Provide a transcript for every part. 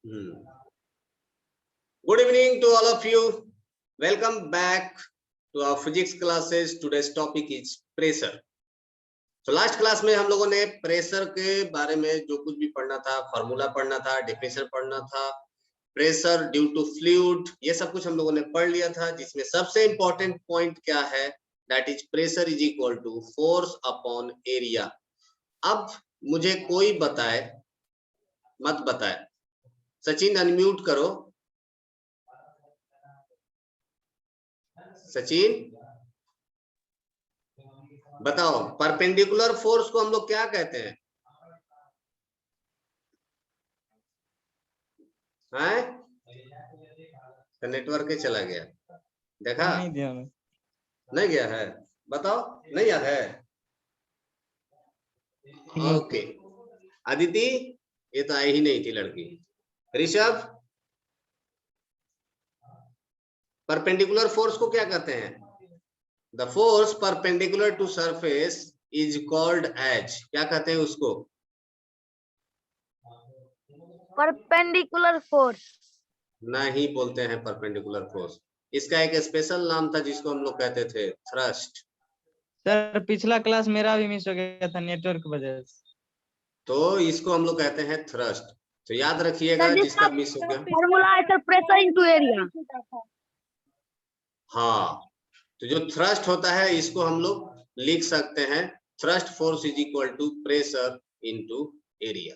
Good evening to all of you. Welcome back to our physics classes. Today's topic is pressure. तो last class में हम लोगों ने pressure के बारे में जो कुछ भी पढ़ना था, फार्मूला पढ़ना था, डेफिनेशन पढ़ना था, प्रेशर ड्यू टू फ्लूइड, ये सब कुछ हम लोगों ने पढ़ लिया था, जिसमें सबसे इंपॉर्टेंट पॉइंट क्या है, that is pressure is equal to force upon area. अब मुझे कोई बताए, मत बताए, सचिन अनम्यूट करो। सचिन बताओ, परपेंडिकुलर फोर्स को हम लोग क्या कहते हैं? हैं? तो नेटवर्क ही चला गया, देखा? नहीं गया है, बताओ, नहीं याद है? ओके, अदिति ये तो आई ही नहीं थी लड़की। ऋषभ, परपेंडिकुलर फोर्स को क्या कहते हैं? The force perpendicular to surface is called as, क्या कहते हैं उसको? परपेंडिकुलर फोर्स नहीं बोलते हैं परपेंडिकुलर फोर्स, इसका एक स्पेशल नाम था जिसको हम लोग कहते थे थ्रस्ट। सर पिछला क्लास मेरा भी मिस हो गया था नेटवर्क की वजह से, तो इसको हम लोग कहते हैं थ्रस्ट। तो याद रखिएगा, जिसका मिस हो गया। फॉर्मूला है सर, प्रेशर इनटू एरिया। हाँ, तो जो थ्रस्ट होता है इसको हम लोग लिख सकते हैं thrust force is equal to pressure into area.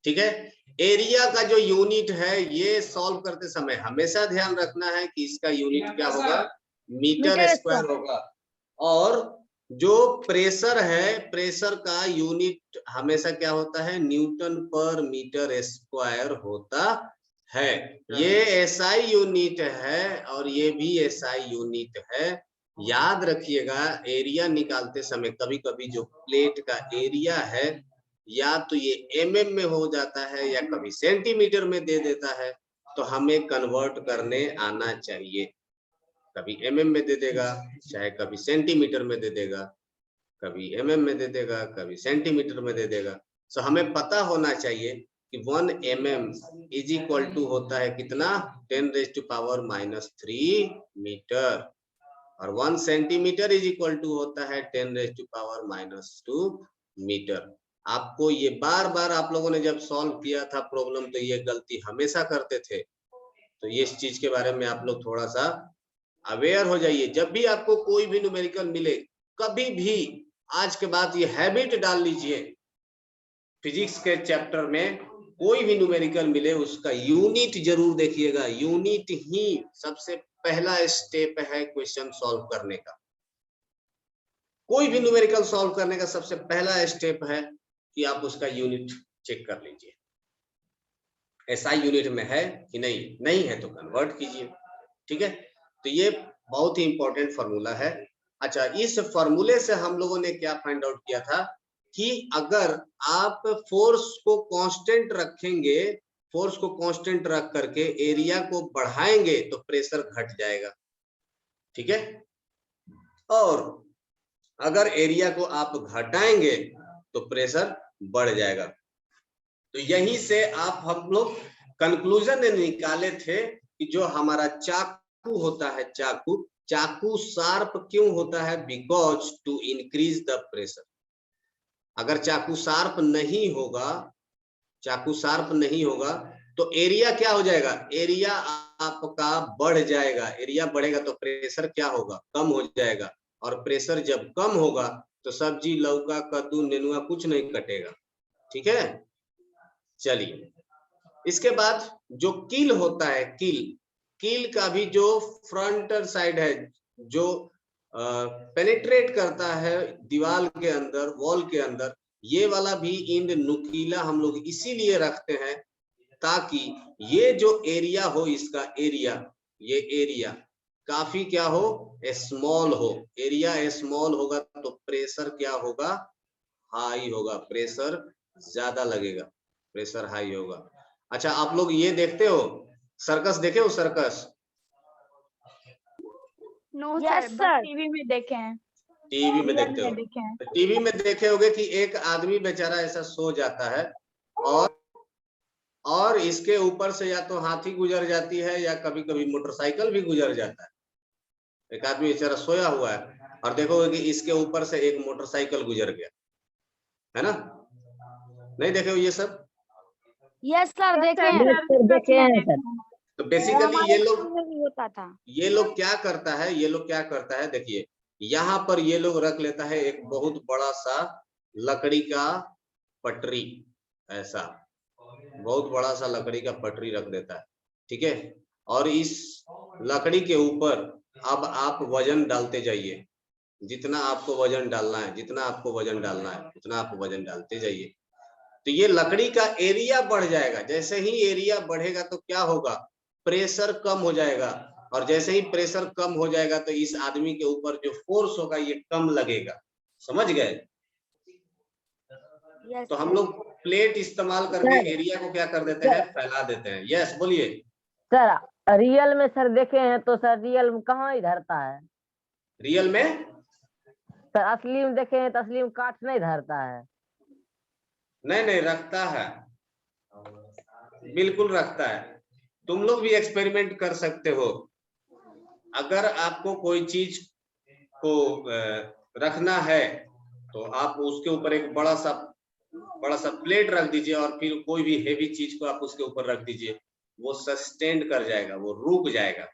ठीक है, एरिया का जो यूनिट है ये सॉल्व करते समय हमेशा ध्यान रखना है कि इसका यूनिट क्या होगा, मीटर स्क्वायर होगा। और जो प्रेशर है, प्रेशर का यूनिट हमेशा क्या होता है, न्यूटन पर मीटर स्क्वायर होता है। ये एसआई यूनिट है और ये भी एसआई यूनिट है। याद रखिएगा, एरिया निकालते समय कभी कभी जो प्लेट का एरिया है या तो ये एमएम में हो जाता है या कभी सेंटीमीटर में दे देता है, तो हमें कन्वर्ट करने आना चाहिए। कभी एमएम में दे देगा, चाहे कभी सेंटीमीटर में दे देगा, कभी एमएम में दे देगा, कभी सेंटीमीटर में दे देगा। तो हमें पता होना चाहिए कि 1 mm इज इक्वल टू होता है कितना, 10⁻³ मीटर, और 1 सेंटीमीटर इज इक्वल टू होता है 10⁻² मीटर। आपको ये बार बार आप लोगों ने जब सॉल्व किया था प्रॉब्लम, तो ये गलती हमेशा करते थे। तो ये इस चीज के बारे में आप लोग थोड़ा सा अवेयर हो जाइए। जब भी आपको कोई भी न्यूमेरिकल मिले, कभी भी आज के बाद ये हैबिट डाल लीजिए, फिजिक्स के चैप्टर में कोई भी न्यूमेरिकल मिले उसका यूनिट जरूर देखिएगा। यूनिट ही सबसे पहला स्टेप है क्वेश्चन सॉल्व करने का। कोई भी न्यूमेरिकल सॉल्व करने का सबसे पहला स्टेप है कि आप उसका यूनिट चेक कर लीजिए, ऐसा यूनिट में है कि नहीं, नहीं है तो कन्वर्ट कीजिए। ठीक है, तो ये बहुत ही इंपॉर्टेंट फॉर्मूला है। अच्छा, इस फॉर्मूले से हम लोगों ने क्या फाइंड आउट किया था कि अगर आप फोर्स को कांस्टेंट रखेंगे, फोर्स को कांस्टेंट रख करके एरिया को बढ़ाएंगे तो प्रेशर घट जाएगा। ठीक है, और अगर एरिया को आप घटाएंगे तो प्रेशर बढ़ जाएगा। तो यहीं से आप हम लोग कंक्लूजन निकाले थे कि जो हमारा चाकू होता है, चाकू शार्प क्यों होता है, because to increase the pressure. अगर चाकू शार्प नहीं होगा तो एरिया क्या हो जाएगा, एरिया आपका बढ़ जाएगा। एरिया बढ़ेगा तो प्रेशर क्या होगा, कम हो जाएगा। और प्रेशर जब कम होगा तो सब्जी, लौका, कद्दू, नेनुआ कुछ नहीं कटेगा। ठीक है, चलिए इसके बाद जो कील होता है, कील का भी जो फ्रंट साइड है, जो पेनिट्रेट करता है दीवार के अंदर, वॉल के अंदर, ये वाला भी इंड नुकीला हम लोग इसीलिए रखते हैं ताकि ये जो एरिया हो, इसका एरिया, ये एरिया काफी क्या हो, स्मॉल हो। एरिया स्मॉल होगा तो प्रेशर क्या होगा, हाई होगा, प्रेशर ज्यादा लगेगा, प्रेशर हाई होगा। अच्छा, आप लोग ये देखते हो, सर्कस देखे हो? सर्कस नो सर, टीवी में देखे हैं। टीवी में देखते हो? तो टीवी में देखे होगे कि एक आदमी बेचारा ऐसा सो जाता है और और इसके ऊपर से या तो हाथी गुजर जाती है या कभी कभी मोटरसाइकिल भी गुजर जाता है। एक आदमी बेचारा सोया हुआ है और देखोगे कि इसके ऊपर से एक मोटरसाइकिल गुजर गया, है ना? नहीं देखे हो ये सब? यस सर देखे हैं। Yes, sir, देखे हैं सर। तो बेसिकली ये लोग होता था। ये लोग क्या करता है, ये लोग क्या करता है, देखिए यहाँ पर ये लोग रख लेता है एक बहुत बड़ा सा लकड़ी का पटरी, ऐसा बहुत बड़ा सा लकड़ी का पटरी रख देता है, ठीक है। और इस लकड़ी के ऊपर अब आप वजन डालते जाइए, जितना आपको वजन डालना है, जितना आपको वजन डालना है उतना आप वजन डालते जाइए। तो ये लकड़ी का एरिया बढ़ जाएगा। जैसे ही एरिया बढ़ेगा तो क्या होगा, प्रेशर कम हो जाएगा, और जैसे ही प्रेशर कम हो जाएगा तो इस आदमी के ऊपर जो फोर्स होगा ये कम लगेगा। समझ गए? तो हम लोग प्लेट इस्तेमाल करके एरिया को क्या कर देते हैं, फैला देते हैं। यस बोलिए सर। रियल में सर देखे हैं तो सर रियल में कहाँ ही धरता है? रियल में सर असली में देखे हैं तो असली में काट नहीं धरता है। नहीं नहीं रखता है, बिल्कुल रखता है। तुम लोग भी एक्सपेरिमेंट कर सकते हो। अगर आपको कोई चीज को रखना है तो आप उसके ऊपर एक बड़ा सा प्लेट रख दीजिए और फिर कोई भी हेवी चीज को आप उसके ऊपर रख दीजिए, वो सस्टेन कर जाएगा, वो रुक जाएगा,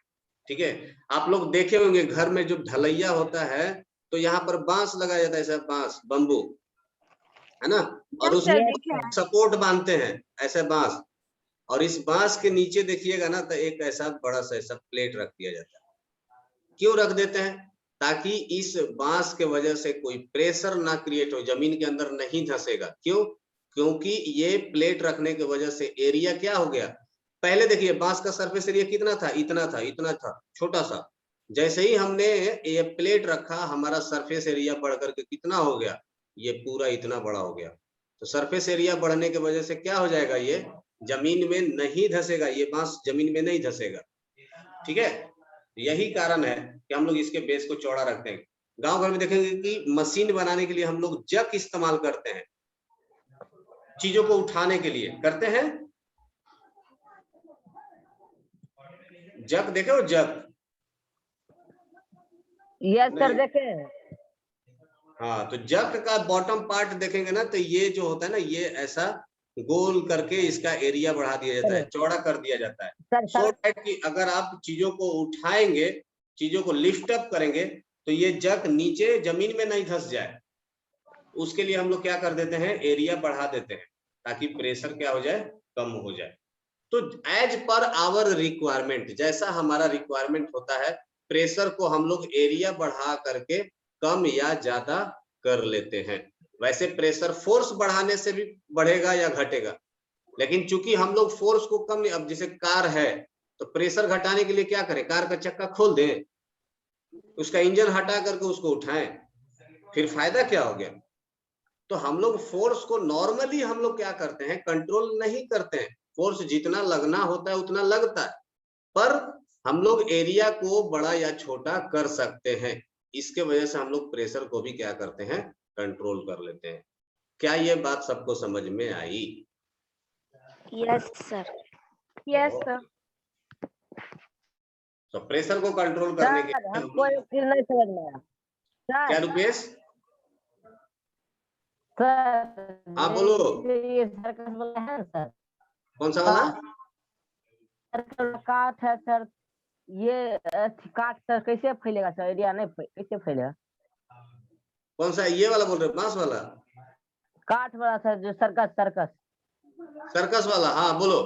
ठीक है। आप लोग देखे होंगे घर में जो ढलैया होता है तो यहाँ पर बांस लगाया जाता है, ऐसा बांस, बम्बू, है ना, और उस सपोर्ट बांधते हैं ऐसे बांस, और इस बांस के नीचे देखिएगा ना तो एक ऐसा बड़ा सा ऐसा प्लेट रख दिया जाता है। क्यों रख देते हैं? ताकि इस बांस के वजह से कोई प्रेशर ना क्रिएट हो, जमीन के अंदर नहीं धंसेगा। क्यों? क्योंकि ये प्लेट रखने की वजह से एरिया क्या हो गया, पहले देखिए बांस का सरफेस एरिया कितना था, इतना था, इतना था, छोटा सा। जैसे ही हमने ये प्लेट रखा हमारा सरफेस एरिया बढ़ करके कितना हो गया, ये पूरा इतना बड़ा हो गया। तो सरफेस एरिया बढ़ने की वजह से क्या हो जाएगा, ये जमीन में नहीं धंसेगा, ये बांस जमीन में नहीं धंसेगा, ठीक है। यही कारण है कि हम लोग इसके बेस को चौड़ा रखते हैं। गांव घर में देखेंगे कि मशीन बनाने के लिए हम लोग जक इस्तेमाल करते हैं, चीजों को उठाने के लिए करते हैं। जक देखे हो, जक? यस सर देखे हैं। हाँ, तो जक का बॉटम पार्ट देखेंगे ना तो ये जो होता है ना, ये ऐसा गोल करके इसका एरिया बढ़ा दिया जाता है, चौड़ा कर दिया जाता है, सो दैट कि अगर आप चीजों को उठाएंगे, चीजों को लिफ्ट अप करेंगे तो ये जक नीचे जमीन में नहीं धंस जाए। उसके लिए हम लोग क्या कर देते हैं, एरिया बढ़ा देते हैं ताकि प्रेशर क्या हो जाए, कम हो जाए। तो एज पर आवर रिक्वायरमेंट, जैसा हमारा रिक्वायरमेंट होता है, प्रेशर को हम लोग एरिया बढ़ा करके कम या ज्यादा कर लेते हैं। वैसे प्रेशर फोर्स बढ़ाने से भी बढ़ेगा या घटेगा, लेकिन चूंकि हम लोग फोर्स को कम, अब जैसे कार है तो प्रेशर घटाने के लिए क्या करें, कार का चक्का खोल दें, उसका इंजन हटा करके उसको उठाएं, फिर फायदा क्या हो गया। तो हम लोग फोर्स को नॉर्मली हम लोग क्या करते हैं, कंट्रोल नहीं करते हैं। फोर्स जितना लगना होता है उतना लगता है, पर हम लोग एरिया को बड़ा या छोटा कर सकते हैं। इसके वजह से हम लोग प्रेशर को भी क्या करते हैं, कंट्रोल कर लेते हैं। क्या ये बात सबको समझ में आई? Yes sir. Yes sir. तो प्रेशर को कंट्रोल करने के लिए हमको एक चीज नहीं समझ में आया क्या, सर। रुपेश? सर हाँ बोलो। ये सर्कस वाला है सर, कौन सा वाला? सर्कल काट है सर, ये काट सर कैसे फैलेगा सर, एरिया नहीं कैसे फैलेगा? कौन सा, ये वाला बोल रहे, बांस वाला? काट वाला सर, जो सर्कस सर्कस वाला, हाँ बोलो।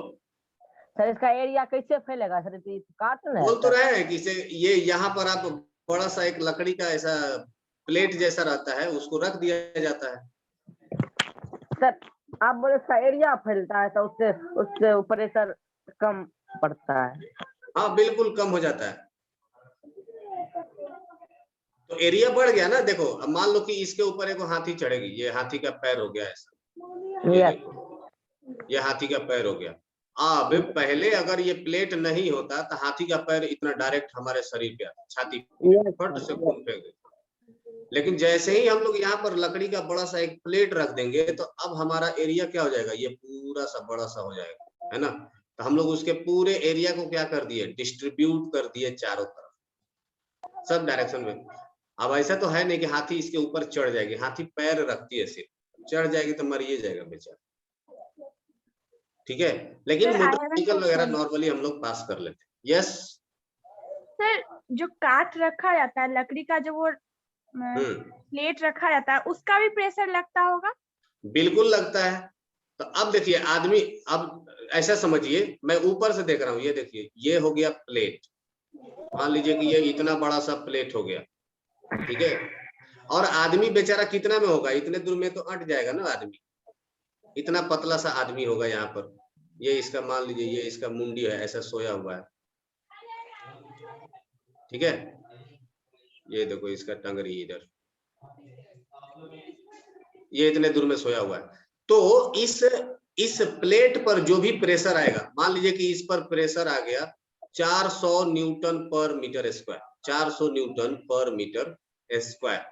सर इसका एरिया कैसे फैलेगा सर? काट ना बोल तो रहे हैं कि ये यहाँ पर आप बड़ा सा एक लकड़ी का ऐसा प्लेट जैसा रहता है, उसको रख दिया जाता है। सर आप बोले इसका एरिया फैलता है तो उससे ऊपर प्रेशर कम पड़ता है। हाँ बिल्कुल कम हो जाता है, तो एरिया बढ़ गया ना। देखो अब मान लो कि इसके ऊपर एक हाथी चढ़ेगी, ये हाथी का पैर हो गया ऐसा, ये हाथी का पैर हो गया। अब पहले अगर ये प्लेट नहीं होता तो हाथी का पैर इतना डायरेक्ट हमारे शरीर पे आता, छाती फट से खून फेंक देता। लेकिन जैसे ही हम लोग यहाँ पर लकड़ी का बड़ा सा एक प्लेट रख देंगे तो अब हमारा एरिया क्या हो जाएगा, ये पूरा सा बड़ा सा हो जाएगा, है ना। तो हम लोग उसके पूरे एरिया को क्या कर दिए, डिस्ट्रीब्यूट कर दिए चारों तरफ, सब डायरेक्शन में। अब ऐसा तो है नहीं कि हाथी इसके ऊपर चढ़ जाएगी, हाथी पैर रखती है, सिर्फ चढ़ जाएगी तो मर ही जाएगा बेचारा, ठीक है। लेकिन sir, I have a motorcycle वगैरह question. नॉर्मली हम लोग पास कर लेते हैं। यस। सर, जो काट रखा जाता है, लकड़ी का जो वो प्लेट रखा जाता है, उसका भी प्रेशर लगता होगा? बिल्कुल लगता है। तो अब देखिए आदमी, अब ऐसा समझिए, मैं ऊपर से देख रहा हूँ, ये देखिए ये हो गया प्लेट, मान लीजिए कि ये इतना बड़ा सा प्लेट हो गया, ठीक है। और आदमी बेचारा कितना में होगा, इतने दूर में तो अट जाएगा ना आदमी, इतना पतला सा आदमी होगा यहाँ पर, ये इसका मान लीजिए ये इसका मुंडी है, ऐसा सोया हुआ है, ठीक है। ये देखो इसका टंगरी इधर, ये इतने दूर में सोया हुआ है। तो इस प्लेट पर जो भी प्रेशर आएगा, मान लीजिए कि इस पर प्रेशर आ गया 400 न्यूटन पर मीटर स्क्वायर, 400 न्यूटन पर मीटर स्क्वायर।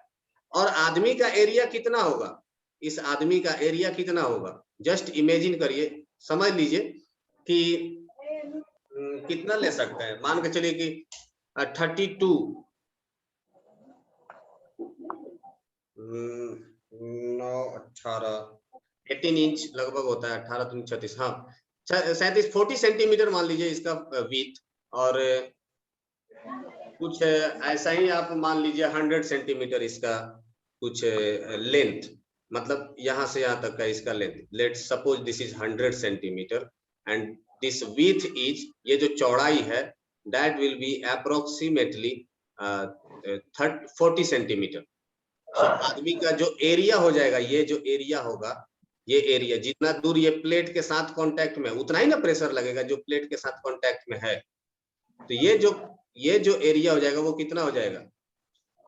और आदमी का एरिया कितना होगा, इस आदमी का एरिया कितना होगा, जस्ट इमेजिन करिए, समझ लीजिए कि कितना ले सकते हैं, मान के चलिए कि 32 9 18 18 इंच लगभग होता है, 18 3 36, हाँ 37 40 सेंटीमीटर मान लीजिए इसका विड्थ, और कुछ ऐसा ही आप मान लीजिए 100 सेंटीमीटर इसका कुछ लेंथ, मतलब यहाँ से यहाँ तक का इसका length, let's suppose this is 100 centimetre and this width is, ये जो चौड़ाई है that will B approximately 40 centimetre. तो आदमी का जो एरिया हो जाएगा, ये जो एरिया होगा, ये एरिया जितना दूर ये प्लेट के साथ कांटेक्ट में, उतना ही ना प्रेशर लगेगा जो प्लेट के साथ कांटेक्ट में है। तो ये जो एरिया हो जाएगा वो कितना हो जाएगा,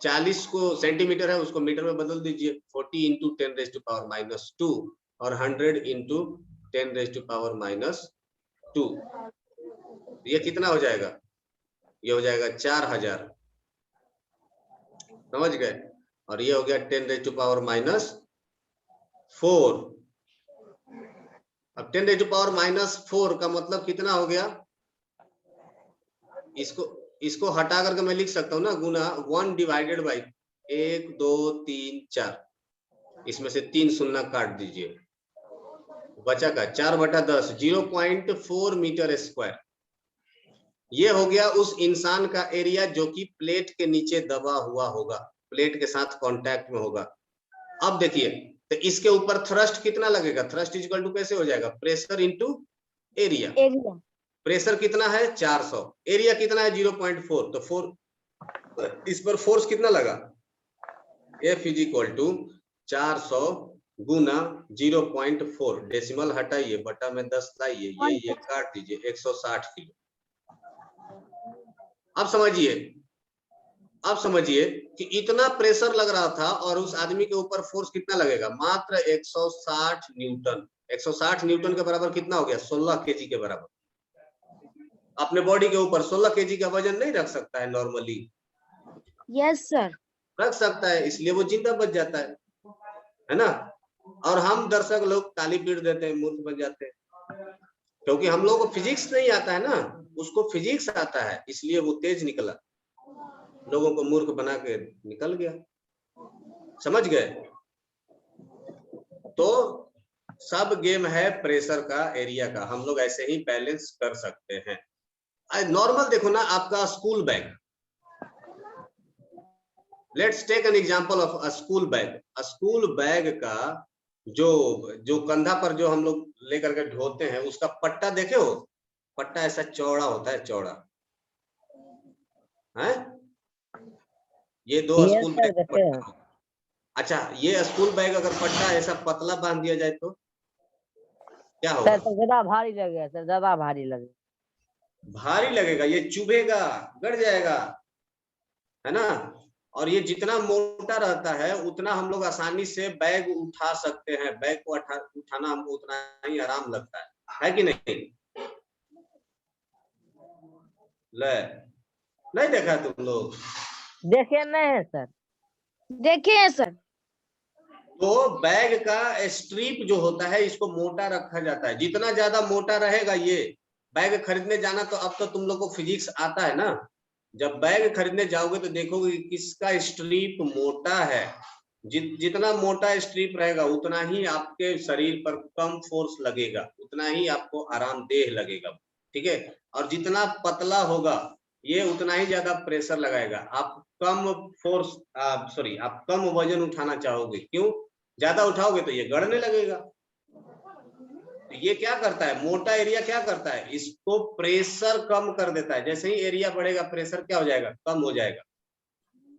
40 को सेंटीमीटर है उसको मीटर में बदल दीजिए, 40 इंटू 10⁻², और 100 इंटू 10⁻²। ये कितना हो जाएगा, ये हो जाएगा 4000, समझ गए। और ये हो गया 10⁻⁴। अब 10⁻⁴ का मतलब कितना हो गया, इसको हटा करके मैं लिख सकता हूँ ना, गुना 1 डिवाइडेड बाई 1 2 3 4, इसमें से 3 शून्य काट दीजिए, बचा का 4/10, 0.4 मीटर स्क्वायर। ये हो गया उस इंसान का एरिया जो कि प्लेट के नीचे दबा हुआ होगा, प्लेट के साथ कांटेक्ट में होगा। अब देखिए तो इसके ऊपर थ्रस्ट कितना लगेगा, थ्रस्ट इक्वल टू कैसे हो जाएगा, प्रेशर इनटू एरिया। प्रेशर कितना है 400, एरिया कितना है 0.4, तो 4 इस पर फोर्स कितना लगा, F इज इक्वल टू 400 गुना 0.4, डेसिमल हटाइए, बटा में 10 लाइए, ये काट दीजिए, 160 किलो। अब समझिए कि इतना प्रेशर लग रहा था और उस आदमी के ऊपर फोर्स कितना लगेगा, मात्र 160 न्यूटन। 160 न्यूटन के बराबर कितना हो गया, 16 केजी के बराबर। अपने बॉडी के ऊपर 16 केजी का वजन नहीं रख सकता है नॉर्मली, यस सर, रख सकता है, इसलिए वो जिंदा बच जाता है ना। और हम दर्शक लोग ताली पीट देते हैं, मूर्ख बन जाते हैं, क्योंकि हम लोग को फिजिक्स नहीं आता है ना, उसको फिजिक्स आता है, इसलिए वो तेज निकला, लोगों को मूर्ख बना के निकल गया, समझ गए। तो सब गेम है प्रेशर का, एरिया का, हम लोग ऐसे ही बैलेंस कर सकते हैं। नॉर्मल देखो ना, आपका school bag, let's take an example of a school bag. School bag का जो कंधा पर जो हम लोग लेकर के ढोते हैं, उसका पट्टा देखे हो, पट्टा ऐसा चौड़ा होता है, चौड़ा है, ये दो स्कूल बैग का पट्टा। अच्छा, ये स्कूल बैग अगर पट्टा ऐसा पतला बांध दिया जाए तो क्या होगा, सर ज्यादा भारी लगेगा, सर ज्यादा भारी लगेगा, भारी लगेगा, ये चुभेगा, गड़ जाएगा, है ना। और ये जितना मोटा रहता है उतना हम लोग आसानी से बैग उठा सकते हैं, बैग को उठाना हमको उतना ही आराम लगता है कि नहीं। ले नहीं देखा तुम लोग, देखे नहीं है सर, देखे हैं सर। तो बैग का स्ट्रिप जो होता है इसको मोटा रखा जाता है। जितना ज्यादा मोटा रहेगा ये, बैग खरीदने जाना तो अब तो तुम लोग को फिजिक्स आता है ना, जब बैग खरीदने जाओगे तो देखोगे किसका स्ट्रिप मोटा है। जितना मोटा स्ट्रिप रहेगा उतना ही आपके शरीर पर कम फोर्स लगेगा, उतना ही आपको आरामदेह लगेगा, ठीक है। और जितना पतला होगा ये उतना ही ज्यादा प्रेशर लगाएगा। आप कम फोर्स आप कम वजन उठाना चाहोगे, क्यों? ज्यादा उठाओगे तो ये गड़ने लगेगा। तो ये क्या करता है, मोटा एरिया क्या करता है, इसको प्रेशर कम कर देता है। जैसे ही एरिया बढ़ेगा प्रेशर क्या हो जाएगा, कम हो जाएगा।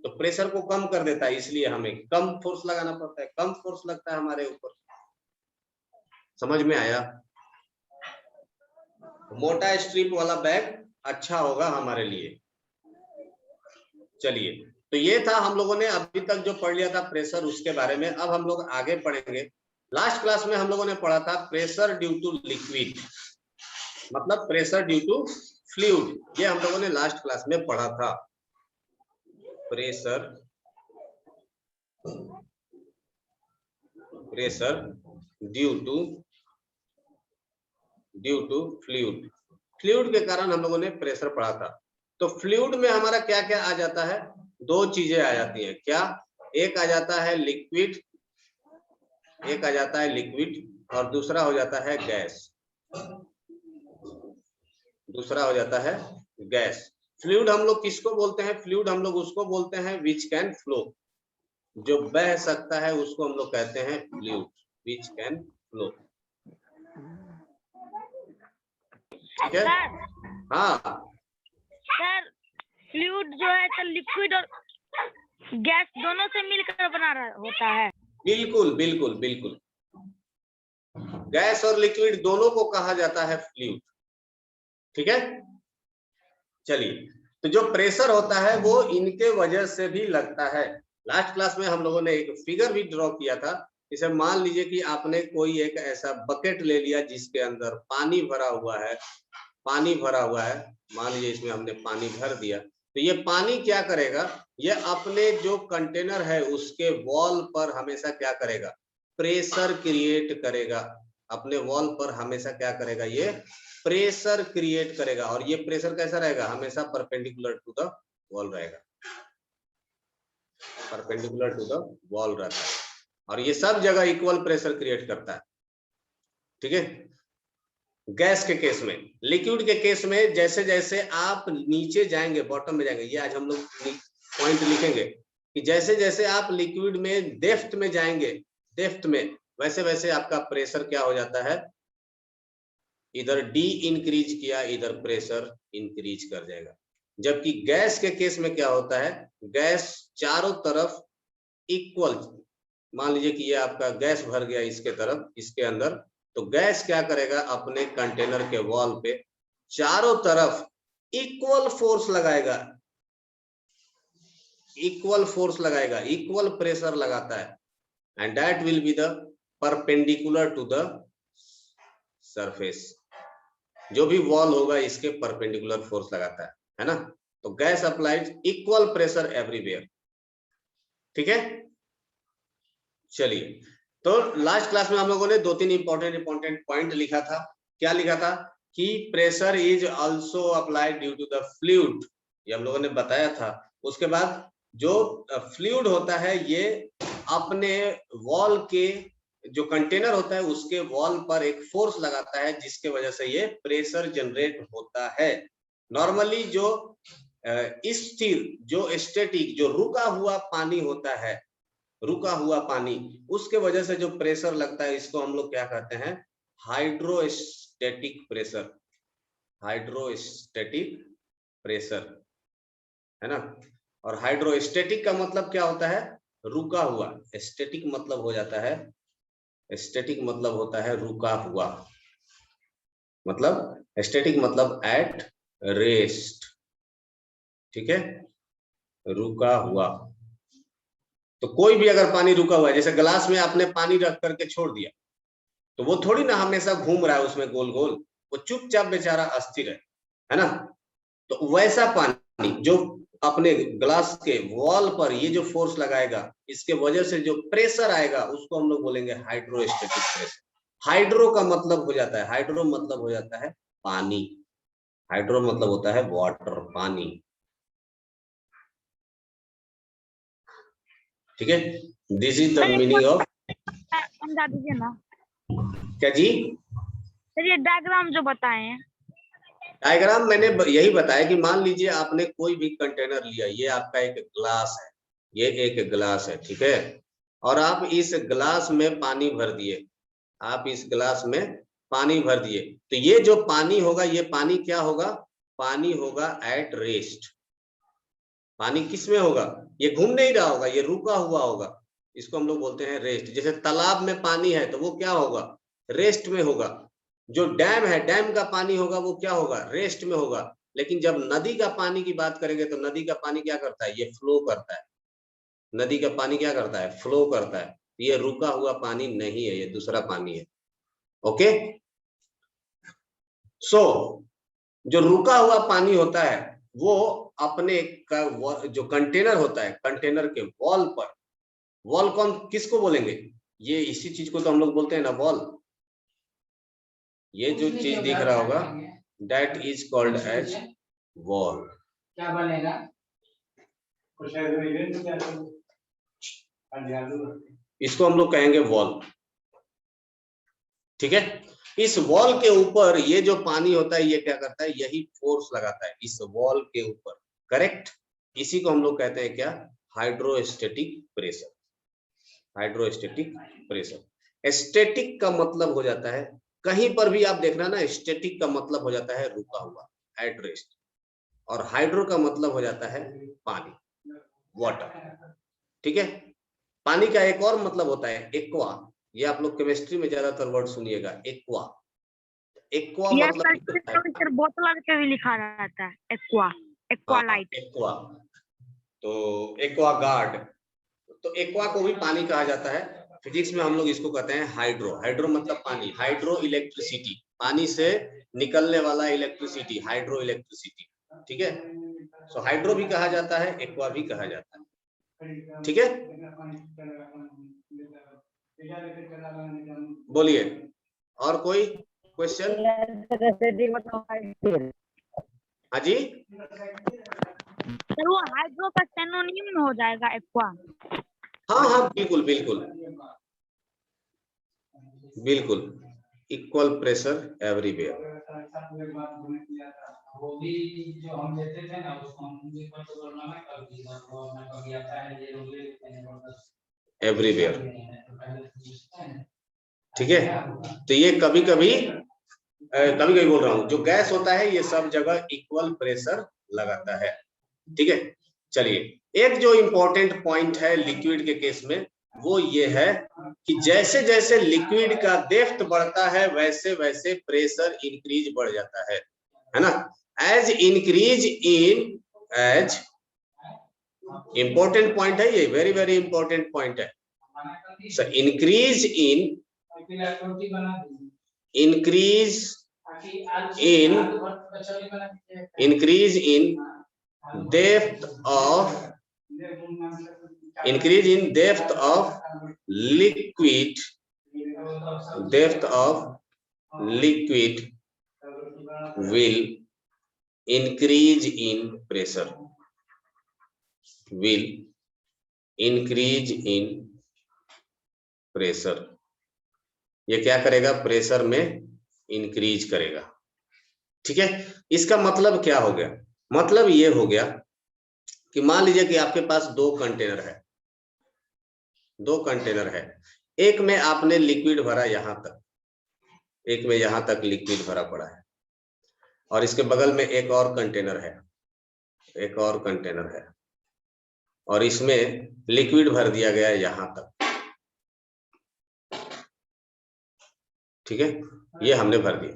तो प्रेशर को कम कर देता है, इसलिए हमें कम फोर्स लगाना पड़ता है, कम फोर्स लगता है हमारे ऊपर। समझ में आया? मोटा स्ट्रिप वाला बैग अच्छा होगा हमारे लिए। चलिए, तो ये था हम लोगों ने अभी तक जो पढ़ लिया था प्रेशर, उसके बारे में। अब हम लोग आगे पढ़ेंगे। लास्ट क्लास में हम लोगों ने पढ़ा था प्रेशर ड्यू टू लिक्विड, मतलब प्रेशर ड्यू टू फ्लूइड। ये हम लोगों ने लास्ट क्लास में पढ़ा था। Pressure due to fluid, fluid के कारण हम लोगों ने प्रेशर पढ़ा था। तो फ्लूइड में हमारा क्या क्या आ जाता है, दो चीजें आ जाती हैं। क्या? एक आ जाता है लिक्विड, एक आ जाता है लिक्विड और दूसरा हो जाता है गैस। दूसरा हो जाता है गैस। फ्लूइड हम लोग किसको बोलते हैं? फ्लूइड हम लोग उसको बोलते हैं विच कैन फ्लो, जो बह सकता है उसको हम लोग कहते हैं फ्लूइड, विच कैन फ्लो। ठीक है? हाँ सर फ्लूइड जो है तो लिक्विड और गैस दोनों से मिलकर बना होता है। बिल्कुल बिल्कुल बिल्कुल, गैस और लिक्विड दोनों को कहा जाता है फ्लूइड। ठीक है, चलिए, तो जो प्रेशर होता है वो इनके वजह से भी लगता है। लास्ट क्लास में हम लोगों ने एक फिगर भी ड्रॉ किया था। इसे मान लीजिए कि आपने कोई एक ऐसा बकेट ले लिया जिसके अंदर पानी भरा हुआ है, पानी भरा हुआ है, मान लीजिए इसमें हमने पानी भर दिया। तो ये पानी क्या करेगा, ये अपने जो कंटेनर है उसके वॉल पर हमेशा क्या करेगा, प्रेशर क्रिएट करेगा। अपने वॉल पर हमेशा क्या करेगा, ये प्रेशर क्रिएट करेगा। और ये प्रेशर कैसा रहेगा, हमेशा परपेंडिकुलर टू द वॉल रहेगा, परपेंडिकुलर टू द वॉल रहता है। और ये सब जगह इक्वल प्रेशर क्रिएट करता है। ठीक है, गैस के केस में। लिक्विड के केस में जैसे जैसे आप नीचे जाएंगे, बॉटम में जाएंगे, ये आज हम लोग पॉइंट लिखेंगे कि जैसे जैसे आप लिक्विड में डेप्थ में जाएंगे, डेप्थ में, वैसे वैसे आपका प्रेशर क्या हो जाता है, इधर डी इंक्रीज किया, इधर प्रेशर इंक्रीज कर जाएगा। जबकि गैस के केस में क्या होता है, गैस चारों तरफ इक्वल, मान लीजिए कि ये आपका गैस भर गया इसके तरफ, इसके अंदर, तो गैस क्या करेगा, अपने कंटेनर के वॉल पे चारों तरफ इक्वल फोर्स लगाएगा, इक्वल फोर्स लगाएगा, इक्वल प्रेशर लगाता है। And that will be the perpendicular to the surface. जो भी वॉल होगा इसके परपेंडिकुलर फोर्स लगाता है ना। तो gas applies equal pressure everywhere. ठीक है, चलिए, तो लास्ट क्लास में हम लोगों ने दो तीन इंपॉर्टेंट पॉइंट लिखा था। क्या लिखा था कि pressure is also applied due to the fluid, ये हम लोगों ने बताया था। उसके बाद जो फ्लूइड होता है ये अपने वॉल के जो कंटेनर होता है उसके वॉल पर एक फोर्स लगाता है, जिसके वजह से ये प्रेशर जनरेट होता है। नॉर्मली जो स्थिर, जो स्टैटिक, जो रुका हुआ पानी होता है, रुका हुआ पानी, उसके वजह से जो प्रेशर लगता है इसको हम लोग क्या कहते हैं, हाइड्रोस्टैटिक प्रेशर, हाइड्रोस्टैटिक प्रेशर, है ना। और हाइड्रोस्टैटिक का मतलब क्या होता है, रुका हुआ। स्टैटिक मतलब हो जाता है, स्टैटिक मतलब होता है रुका हुआ, मतलब स्टैटिक मतलब एट रेस्ट। ठीक है, रुका हुआ। तो कोई भी अगर पानी रुका हुआ है, जैसे गिलास में आपने पानी रख करके छोड़ दिया, तो वो थोड़ी ना हमेशा घूम रहा है उसमें गोल गोल, वो चुपचाप बेचारा अस्थिर है ना। तो वैसा पानी जो अपने ग्लास के वॉल पर ये जो फोर्स लगाएगा, इसके वजह से जो प्रेशर आएगा उसको हम लोग बोलेंगे हाइड्रोस्टेटिक प्रेशर। हाइड्रो का मतलब हो जाता है, हाइड्रो मतलब हो जाता है पानी, हाइड्रो मतलब होता है वाटर, पानी। ठीक है, this is the meaning of. समझा दीजिए ना क्या जी? सर, ये डायग्राम जो बताए हैं। डायग्राम मैंने यही बताया कि मान लीजिए आपने कोई भी कंटेनर लिया, ये आपका एक ग्लास है, ये एक ग्लास है, ठीक है, और आप इस ग्लास में पानी भर दिए, आप इस ग्लास में पानी भर दिए, तो ये जो पानी होगा, ये पानी क्या होगा? पानी होगा एट रेस्ट। पानी किस में होगा? ये घूम नहीं रहा होगा, ये रुका हुआ होगा, इसको हम लोग बोलते हैं रेस्ट। जैसे तालाब में पानी है तो वो क्या होगा? रेस्ट में होगा। जो डैम है, डैम का पानी होगा वो क्या होगा? रेस्ट में होगा। लेकिन जब नदी का पानी की बात करेंगे तो नदी का पानी क्या करता है? ये फ्लो करता है। नदी का पानी क्या करता है? फ्लो करता है। ये रुका हुआ पानी नहीं है, ये दूसरा पानी है। ओके, सो जो रुका हुआ पानी होता है वो अपने जो कंटेनर होता है, कंटेनर के वॉल पर, वॉल कौन किसको बोलेंगे? ये इसी चीज को तो हम लोग बोलते हैं ना, वॉल। ये जो चीज दिख रहा होगा, that is called as wall. क्या बनेगा? इसको हम लोग कहेंगे वॉल। ठीक है, इस वॉल के ऊपर ये जो पानी होता है, ये क्या करता है? यही फोर्स लगाता है इस वॉल के ऊपर। करेक्ट, इसी को हम लोग कहते हैं क्या? Hydrostatic pressure. Hydrostatic pressure. Static का मतलब हो जाता है, कहीं पर भी आप देखना ना, स्टैटिक का मतलब हो जाता है रुका हुआ, एट रेस्ट, और हाइड्रो का मतलब हो जाता है पानी, वाटर। ठीक है, पानी का एक और मतलब होता है एक्वा। ये आप लोग केमिस्ट्री में ज्यादातर वर्ड सुनिएगा, एक्वा। एक्वा मतलब बोतल के भी लिखा रहता है एक्वा, एक्वा लाइट, एक्वा, तो एक्वा गार्ड, तो एक्वा को भी पानी कहा जाता है। फिजिक्स में हम लोग इसको कहते हैं हाइड्रो। हाइड्रो मतलब पानी, हाइड्रो इलेक्ट्रिसिटी, पानी से निकलने वाला इलेक्ट्रिसिटी, हाइड्रो इलेक्ट्रिसिटी। ठीक है, सो हाइड्रो भी कहा जाता है, एक्वा भी कहा जाता है। ठीक है, बोलिए और कोई क्वेश्चन? हाँ जी, सर वो हाइड्रो का सिनोनिम हो जाएगा एक्वा। हाँ हाँ, बिल्कुल बिल्कुल बिल्कुल, इक्वल प्रेशर एवरीवेयर। वो भी जो हम लेते थे ना, उसको एवरीवेयर। ठीक है, तो ये कभी कभी बोल रहा हूँ, जो गैस होता है ये सब जगह इक्वल प्रेशर लगाता है। ठीक है, चलिए, एक जो इंपॉर्टेंट पॉइंट है लिक्विड के केस में, वो ये है कि जैसे जैसे लिक्विड का डेप्थ बढ़ता है वैसे वैसे प्रेशर इंक्रीज बढ़ जाता है ना? As increase in, as important point है ये, वेरी वेरी इंपॉर्टेंट पॉइंट है। So increase in depth of liquid, depth of liquid will increase in pressure, will increase in pressure। ये क्या करेगा? प्रेशर में इंक्रीज करेगा। ठीक है, इसका मतलब क्या हो गया? मतलब ये हो गया कि मान लीजिए कि आपके पास दो कंटेनर है, दो कंटेनर है, एक में आपने लिक्विड भरा यहां तक, एक में यहां तक लिक्विड भरा पड़ा है, और इसके बगल में एक और कंटेनर है, एक और कंटेनर है, और इसमें लिक्विड भर दिया गया है यहां तक। ठीक है, ये हमने भर दिया,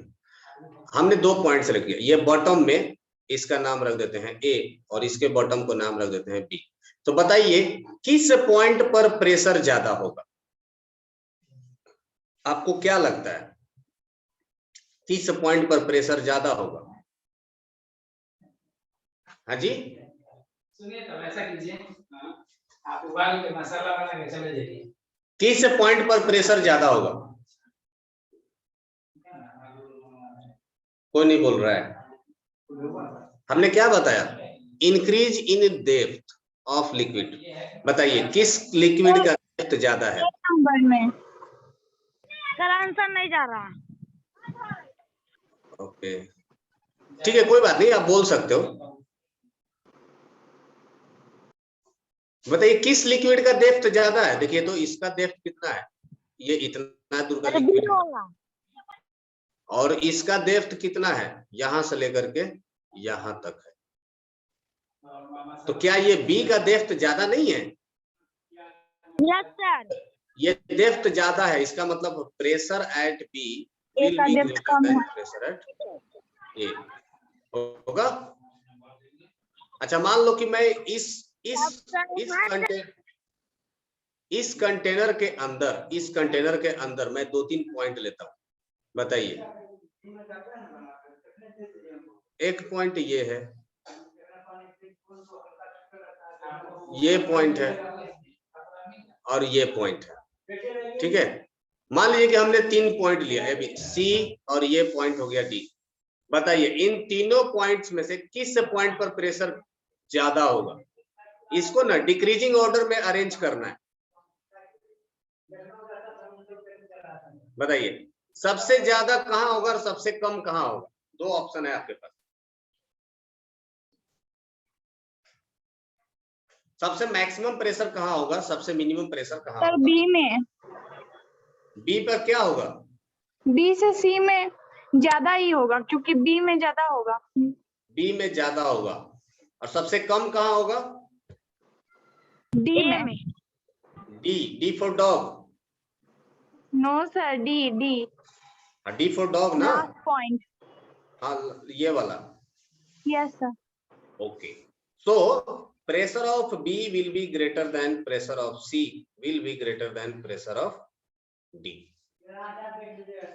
हमने दो पॉइंट सेलेक्ट किया। ये बॉटम में इसका नाम रख देते हैं ए, और इसके बॉटम को नाम रख देते हैं बी। तो बताइए किस पॉइंट पर प्रेशर ज्यादा होगा? आपको क्या लगता है किस पॉइंट पर प्रेशर ज्यादा होगा? हाँ जी, सुनिए तब ऐसा कीजिए, आप उबाल के मसाला बना के चले जाइए। किस पॉइंट पर प्रेशर ज्यादा होगा? कोई नहीं बोल रहा है। हमने क्या बताया? Increase in depth of liquid. बताइए किस लिक्विड का डेप्थ ज्यादा है? नंबर में सर आंसर नहीं जा रहा। ओके ठीक है, कोई बात नहीं, आप बोल सकते हो। बताइए किस लिक्विड का डेप्थ ज्यादा है? देखिए तो इसका डेप्थ कितना है, ये इतना दूर का लिक्विड है, और इसका डेप्थ कितना है, यहां से लेकर के यहां तक है। तो क्या ये बी का डेप्थ ज्यादा नहीं है? Yes sir. ये डेप्थ ज्यादा है, इसका मतलब pressure at B A will का बी डेप्थ ग्रेटर कम देन है। प्रेशर एट ए होगा। अच्छा मान लो कि मैं इस कंटेनर के अंदर मैं 2-3 पॉइंट लेता हूं। बताइए, एक पॉइंट ये है, ये पॉइंट है, और ये पॉइंट है। ठीक है, मान लीजिए कि हमने 3 पॉइंट लिया, अभी सी और ये पॉइंट हो गया डी। बताइए इन तीनों पॉइंट्स में से किस पॉइंट पर प्रेशर ज्यादा होगा? इसको ना डिक्रीजिंग ऑर्डर में अरेंज करना है। बताइए सबसे ज्यादा कहां होगा और सबसे कम कहां होगा? 2 ऑप्शन है आपके पास। सबसे मैक्सिमम प्रेशर कहां होगा, सबसे मिनिमम प्रेशर कहां सर होगा? बी में। बी पर क्या होगा? बी से सी में ज्यादा ही होगा, क्योंकि बी में ज्यादा होगा। बी में ज्यादा होगा, और सबसे कम कहां होगा? डी में। D for dog. No sir, D D D for dog ना? Last point. हाँ ये वाला। Yes sir. Okay, so pressure of B will be greater than pressure of C will be greater than pressure of D.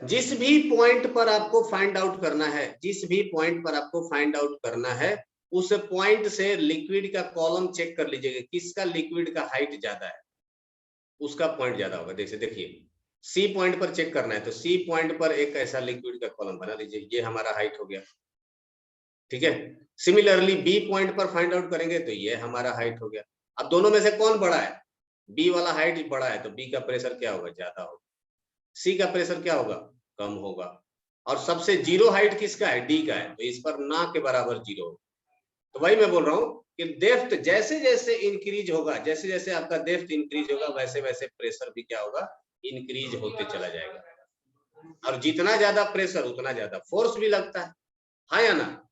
जिस भी point पर आपको find out करना है, जिस भी पॉइंट पर आपको फाइंड आउट करना है, उस पॉइंट से लिक्विड का कॉलम चेक कर लीजिएगा, किसका लिक्विड का हाइट ज्यादा है, उसका पॉइंट ज्यादा होगा। जैसे देखिए सी पॉइंट पर चेक करना है, तो सी पॉइंट पर एक ऐसा लिक्विड का कॉलम बना लीजिए, ये हमारा हाइट हो गया। ठीक है, सिमिलरली बी पॉइंट पर फाइंड आउट करेंगे तो ये हमारा हाइट हो गया। अब दोनों में से कौन बड़ा है? बी वाला हाइट बड़ा है, तो बी का प्रेशर क्या होगा? ज्यादा होगा। सी का प्रेशर क्या होगा? कम होगा। और सबसे जीरो हाइट किसका है? डी का है, तो इस पर ना के बराबर जीरो। तो वही मैं बोल रहा हूँ कि डेप्थ जैसे जैसे इंक्रीज होगा, जैसे जैसे आपका डेप्थ इंक्रीज होगा, वैसे वैसे प्रेशर भी क्या होगा? इंक्रीज होते चला जाएगा। और जितना ज्यादा प्रेशर उतना ज्यादा फोर्स भी लगता है, हाँ या ना?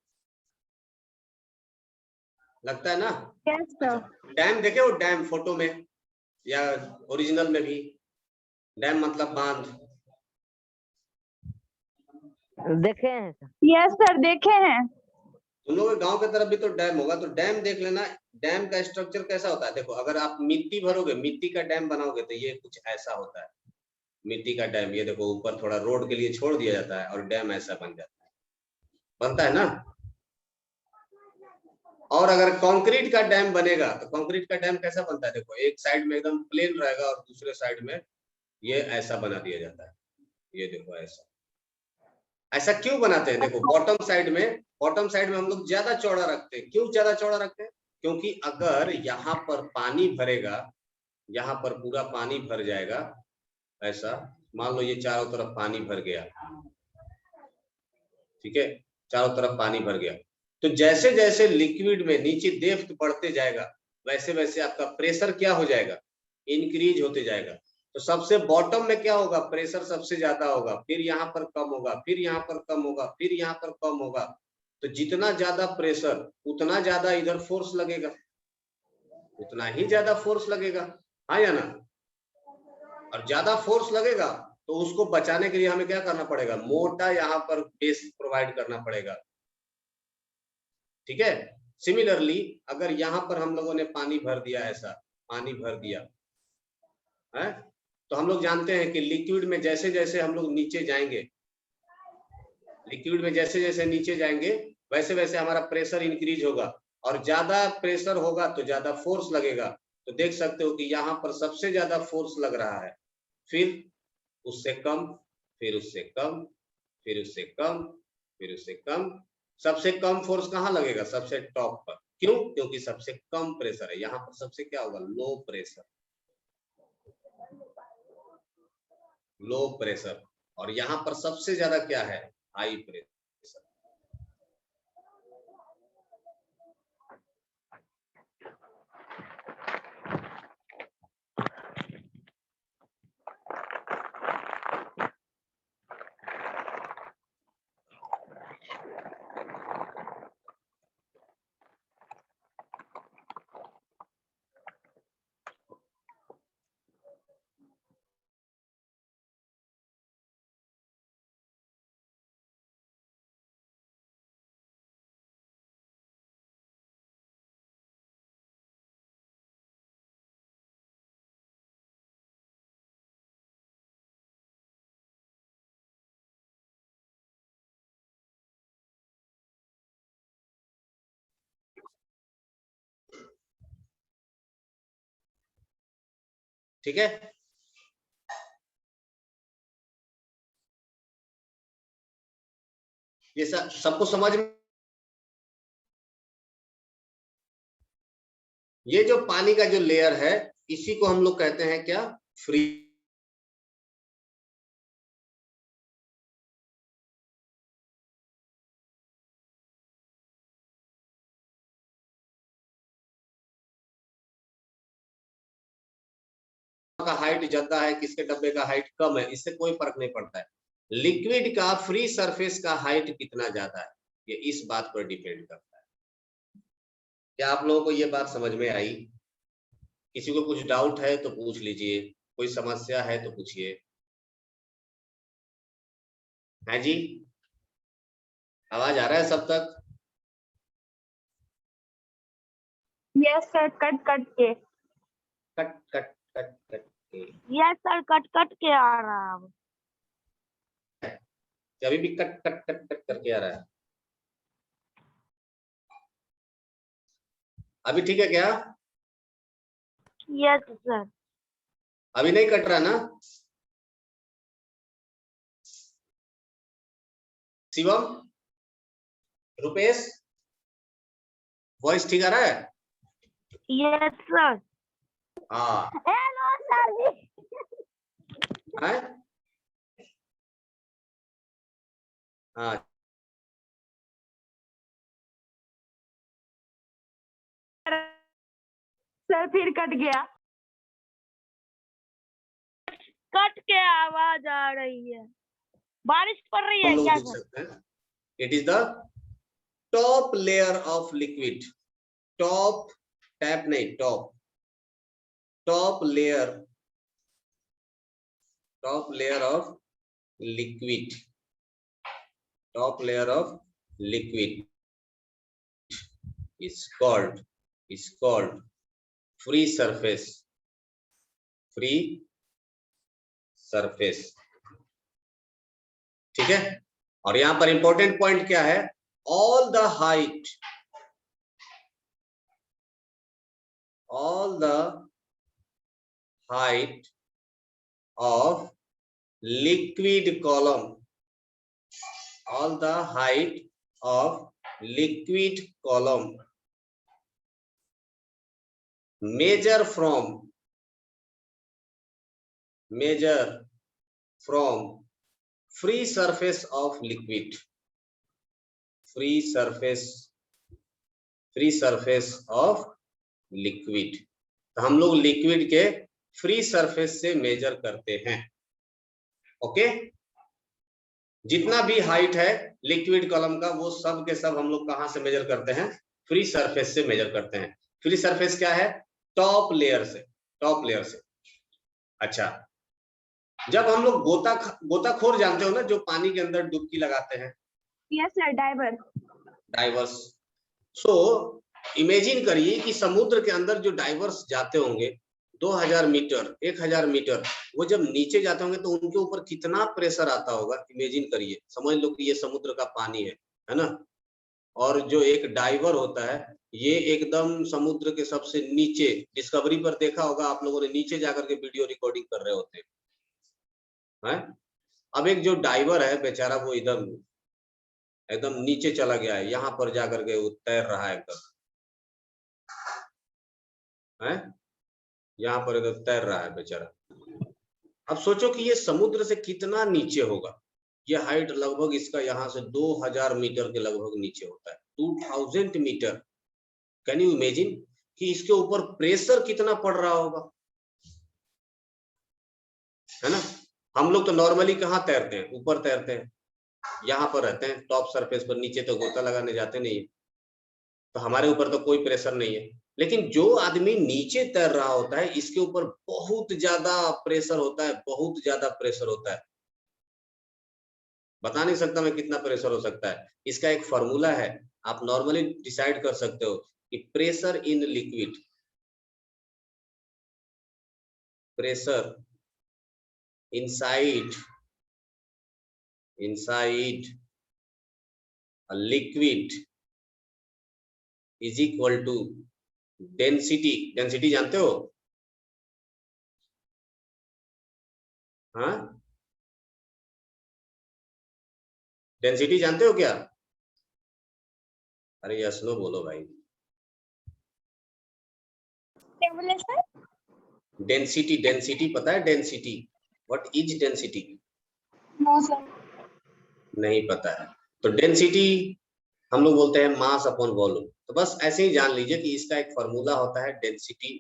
लगता है ना? Yes sir. डैम देखे हो? डैम फोटो में या ओरिजिनल में भी, डैम मतलब बांध। देखे हैं सर। यस सर, देखे हैं। तुम लोग गांव के तरफ भी तो डैम होगा, तो डैम देख लेना। डैम का स्ट्रक्चर कैसा होता है? देखो अगर आप मिट्टी भरोगे, मिट्टी का डैम बनाओगे, तो ये कुछ ऐसा होता है मिट्टी का डैम। ये देखो ऊपर थोड़ा रोड के लिए छोड़ दिया जाता है और डैम ऐसा बन जाता है, बनता है ना? और अगर कंक्रीट का डैम बनेगा तो कंक्रीट का डैम कैसा बनता है? देखो एक साइड में एकदम प्लेन रहेगा और दूसरे साइड में ये ऐसा बना दिया जाता है। ये देखो ऐसा, ऐसा क्यों बनाते हैं? देखो बॉटम साइड में हम लोग ज्यादा चौड़ा रखते हैं। क्यों ज्यादा चौड़ा रखते हैं? क्योंकि अगर यहाँ पर पानी भरेगा, यहाँ पर पूरा पानी भर जाएगा, ऐसा मान लो ये चारों तरफ पानी भर गया, ठीक है, चारों तरफ पानी भर गया, तो जैसे जैसे लिक्विड में नीचे डेप्थ बढ़ते जाएगा, वैसे वैसे आपका प्रेशर क्या हो जाएगा? इंक्रीज होते जाएगा। तो सबसे बॉटम में क्या होगा? प्रेशर सबसे ज्यादा होगा, फिर यहाँ पर कम होगा, फिर यहाँ पर कम होगा, फिर यहाँ पर कम होगा। तो जितना ज्यादा प्रेशर उतना ज्यादा इधर फोर्स लगेगा, उतना ही ज्यादा फोर्स लगेगा, हाँ या ना? और ज्यादा फोर्स लगेगा तो उसको बचाने के लिए हमें क्या करना पड़ेगा? मोटा यहाँ पर बेस प्रोवाइड करना पड़ेगा। ठीक है, सिमिलरली अगर यहाँ पर हम लोगों ने पानी भर दिया, ऐसा पानी भर दिया है, तो हम लोग जानते हैं कि लिक्विड में जैसे जैसे हम लोग नीचे जाएंगे, लिक्विड में जैसे जैसे नीचे जाएंगे, वैसे वैसे हमारा प्रेशर इंक्रीज होगा। और ज्यादा प्रेशर होगा तो ज्यादा फोर्स लगेगा। तो देख सकते हो कि यहाँ पर सबसे ज्यादा फोर्स लग रहा है, फिर उससे कम, फिर उससे कम, फिर उससे कम, फिर उससे कम। सबसे कम फोर्स कहाँ लगेगा? सबसे टॉप पर। क्यों? क्योंकि सबसे कम प्रेशर है। यहाँ पर सबसे क्या होगा? Low pressure, low pressure. और यहाँ पर सबसे ज्यादा क्या है? High pressure. ठीक है, ये सबको समझ में? ये जो पानी का जो लेयर है, इसी को हम लोग कहते हैं क्या? फ्री। का हाइट ज्यादा है, किसके डब्बे का हाइट कम है, इससे कोई फर्क नहीं पड़ता है। लिक्विड का फ्री सरफेस का हाइट कितना ज्यादा है, ये इस बात पर डिपेंड करता है। क्या आप लोगों को ये बात समझ में आई? किसी को कुछ डाउट है तो पूछ लीजिए, कोई समस्या है तो पूछिए। है जी? आवाज आ रहा है सब तक? यस सर, कट कट के। कट कट कट कट के। यस सर, कट कट के आ रहा है। अभी भी कट कट कट कट करके आ रहा है? अभी ठीक है क्या? Yes sir. अभी नहीं कट रहा ना? शिवम, रुपेश, वॉइस ठीक आ रहा है? Yes sir. हाँ। हेलो सर जी। है? हाँ, सर फिर कट गया। कट के आवाज आ रही है। बारिश पड़ रही है हम लोग क्या देख सर? सकते हैं। It is the top layer of liquid. Top, tap नहीं, top. Top layer of liquid. Top layer of liquid is called free surface। free surface, ठीक है। और यहां पर इंपॉर्टेंट पॉइंट क्या है? all the height of liquid column, all the height of liquid column measure from free surface of liquid। free surface of liquid। तो हम लोग लिक्विड के फ्री सरफेस से मेजर करते हैं। ओके, जितना भी हाइट है लिक्विड कॉलम का, वो सब के सब हम लोग कहां से मेजर करते हैं? फ्री सरफेस से मेजर करते हैं। फ्री सरफेस क्या है? टॉप लेयर से। टॉप लेयर से। अच्छा, जब हम लोग गोताखोर जानते हो ना, जो पानी के अंदर डुबकी लगाते हैं? Yes sir, diver. Divers. So imagine करिए कि समुद्र के अंदर जो डाइवर्स जाते होंगे 2000 मीटर, 1000 मीटर, वो जब नीचे जाते होंगे तो उनके ऊपर कितना प्रेशर आता होगा? इमेजिन करिए। समझ लो कि ये समुद्र का पानी है ना? और जो एक डाइवर होता है ये एकदम समुद्र के सबसे नीचे, डिस्कवरी पर देखा होगा आप लोगों ने, नीचे जाकर के वीडियो रिकॉर्डिंग कर रहे होते हैं। अब एक जो डाइवर है बेचारा, वो एकदम नीचे चला गया है, यहाँ पर जाकर के वो तैर रहा है एकदम, है यहाँ पर एकदम तैर रहा है बेचारा। अब सोचो कि ये समुद्र से कितना नीचे होगा। ये हाइट लगभग इसका यहाँ से 2000 मीटर के लगभग नीचे होता है, 2000 मीटर। कैन यू इमेजिन कि इसके ऊपर प्रेशर कितना पड़ रहा होगा, है ना। हम लोग तो नॉर्मली कहाँ तैरते हैं, ऊपर तैरते हैं, यहाँ पर रहते हैं टॉप सरफेस पर, नीचे तो गोता लगाने जाते नहीं है, तो हमारे ऊपर तो कोई प्रेशर नहीं है। लेकिन जो आदमी नीचे तैर रहा होता है, इसके ऊपर बहुत ज्यादा प्रेशर होता है, बहुत ज्यादा प्रेशर होता है। बता नहीं सकता मैं कितना प्रेशर हो सकता है। इसका एक फॉर्मूला है, आप नॉर्मली डिसाइड कर सकते हो कि pressure in liquid, pressure inside a liquid is equal to density। Density जानते हो? हाँ, डेंसिटी जानते हो क्या? अरे यस नो बोलो भाई। क्या बोले सर? डेंसिटी, डेंसिटी पता है? Density, what is density? No sir. नहीं पता है। तो डेंसिटी हम लोग बोलते हैं मास अपॉन वॉल्यूम। तो बस ऐसे ही जान लीजिए कि इसका एक फॉर्मूला होता है डेंसिटी,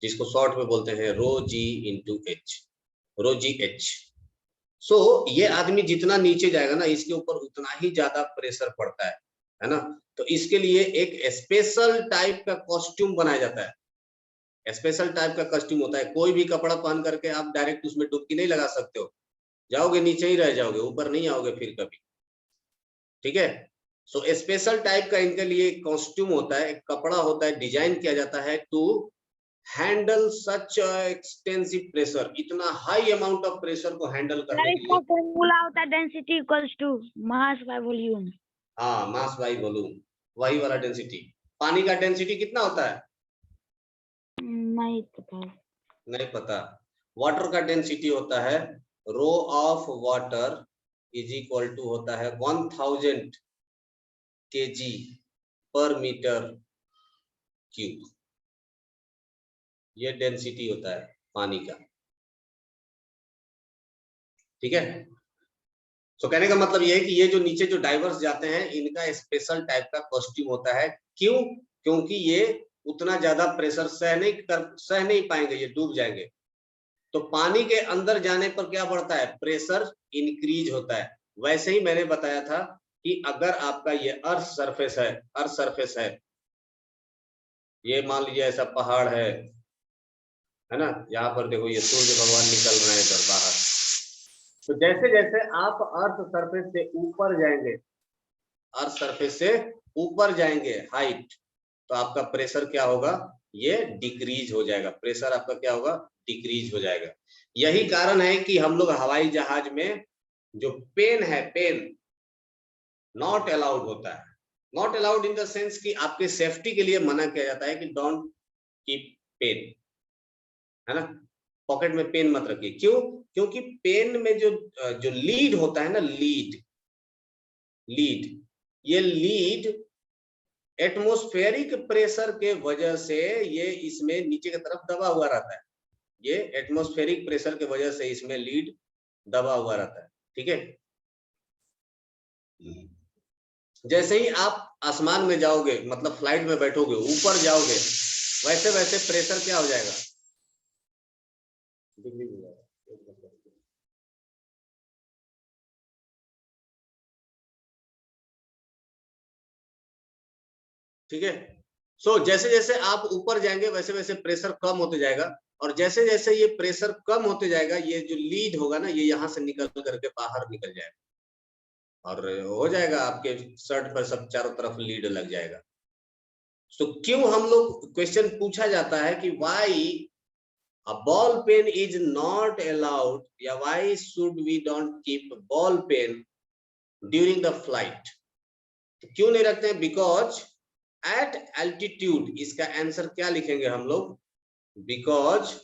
जिसको शॉर्ट में बोलते हैं रो जी इंटू एच, रो जी एच। सो ये आदमी जितना नीचे जाएगा ना, इसके ऊपर उतना ही ज्यादा प्रेशर पड़ता है ना। तो इसके लिए एक स्पेशल टाइप का कॉस्ट्यूम बनाया जाता है। स्पेशल टाइप का कॉस्ट्यूम होता है, कोई भी कपड़ा पहन करके आप डायरेक्ट उसमें डुबकी नहीं लगा सकते हो, जाओगे नीचे ही रह जाओगे, ऊपर नहीं आओगे फिर कभी, ठीक है। सो स्पेशल टाइप का इनके लिए कॉस्ट्यूम होता है, एक कपड़ा होता है, डिजाइन किया जाता है to handle such extensive pressure. इतना हाई अमाउंट ऑफ प्रेशर को हैंडल करने के इसका लिए फॉर्मूला होता है density equals to mass by volume. हाँ, मास बाई वॉल्यूम, वही वाला डेंसिटी। पानी का डेंसिटी कितना होता है? नहीं पता। नहीं पता। वाटर का डेंसिटी होता है rho of water is equal to होता है 1000 kg पर मीटर क्यूब। ये डेंसिटी होता है पानी का, ठीक है। तो कहने का मतलब ये है कि ये जो नीचे जो डाइवर्स जाते हैं, इनका स्पेशल टाइप का कॉस्ट्यूम होता है। क्यों? क्योंकि ये उतना ज्यादा प्रेशर सह नहीं पाएंगे, ये डूब जाएंगे। तो पानी के अंदर जाने पर क्या बढ़ता है? प्रेशर इंक्रीज होता है। वैसे ही मैंने बताया था कि अगर आपका ये अर्थ सरफेस है, ये मान लीजिए ऐसा पहाड़ है ना, यहाँ पर देखो ये सूर्य भगवान निकल रहे हैं इधर बाहर। तो जैसे जैसे आप अर्थ सरफेस से ऊपर जाएंगे हाइट, तो आपका प्रेशर क्या होगा? ये डिक्रीज हो जाएगा। प्रेशर आपका क्या होगा? डिक्रीज हो जाएगा। यही कारण है कि हम लोग हवाई जहाज में जो पेन है, पेन नॉट अलाउड होता है। Not allowed in the sense कि आपके सेफ्टी के लिए मना किया जाता है कि डोंट कीप पेन, है ना, पॉकेट में पेन मत रखिए। क्यों? क्योंकि पेन में जो लीड होता है ना, ये लीड एटमॉस्फेरिक प्रेशर के वजह से ये इसमें नीचे की तरफ दबा हुआ रहता है। ये एटमॉस्फेरिक प्रेशर के वजह से इसमें लीड दबा हुआ रहता है, ठीक है। जैसे ही आप आसमान में जाओगे, मतलब फ्लाइट में बैठोगे, ऊपर जाओगे, वैसे वैसे प्रेशर क्या हो जाएगा? ठीक है। सो जैसे जैसे आप ऊपर जाएंगे, वैसे वैसे प्रेशर कम होते जाएगा, और जैसे जैसे ये प्रेशर कम होते जाएगा, ये जो लीड होगा ना, ये यहाँ से निकल करके बाहर निकल जाएगा और हो जाएगा आपके शर्ट पर सब चारों तरफ लीड लग जाएगा। तो क्यों हम लोग क्वेश्चन पूछा जाता है कि why a ball pen is not allowed, या why should we don't keep ball pen during the flight? क्यों नहीं रखते हैं? Because एट एल्टीट्यूड, इसका आंसर क्या लिखेंगे हम लोग? Because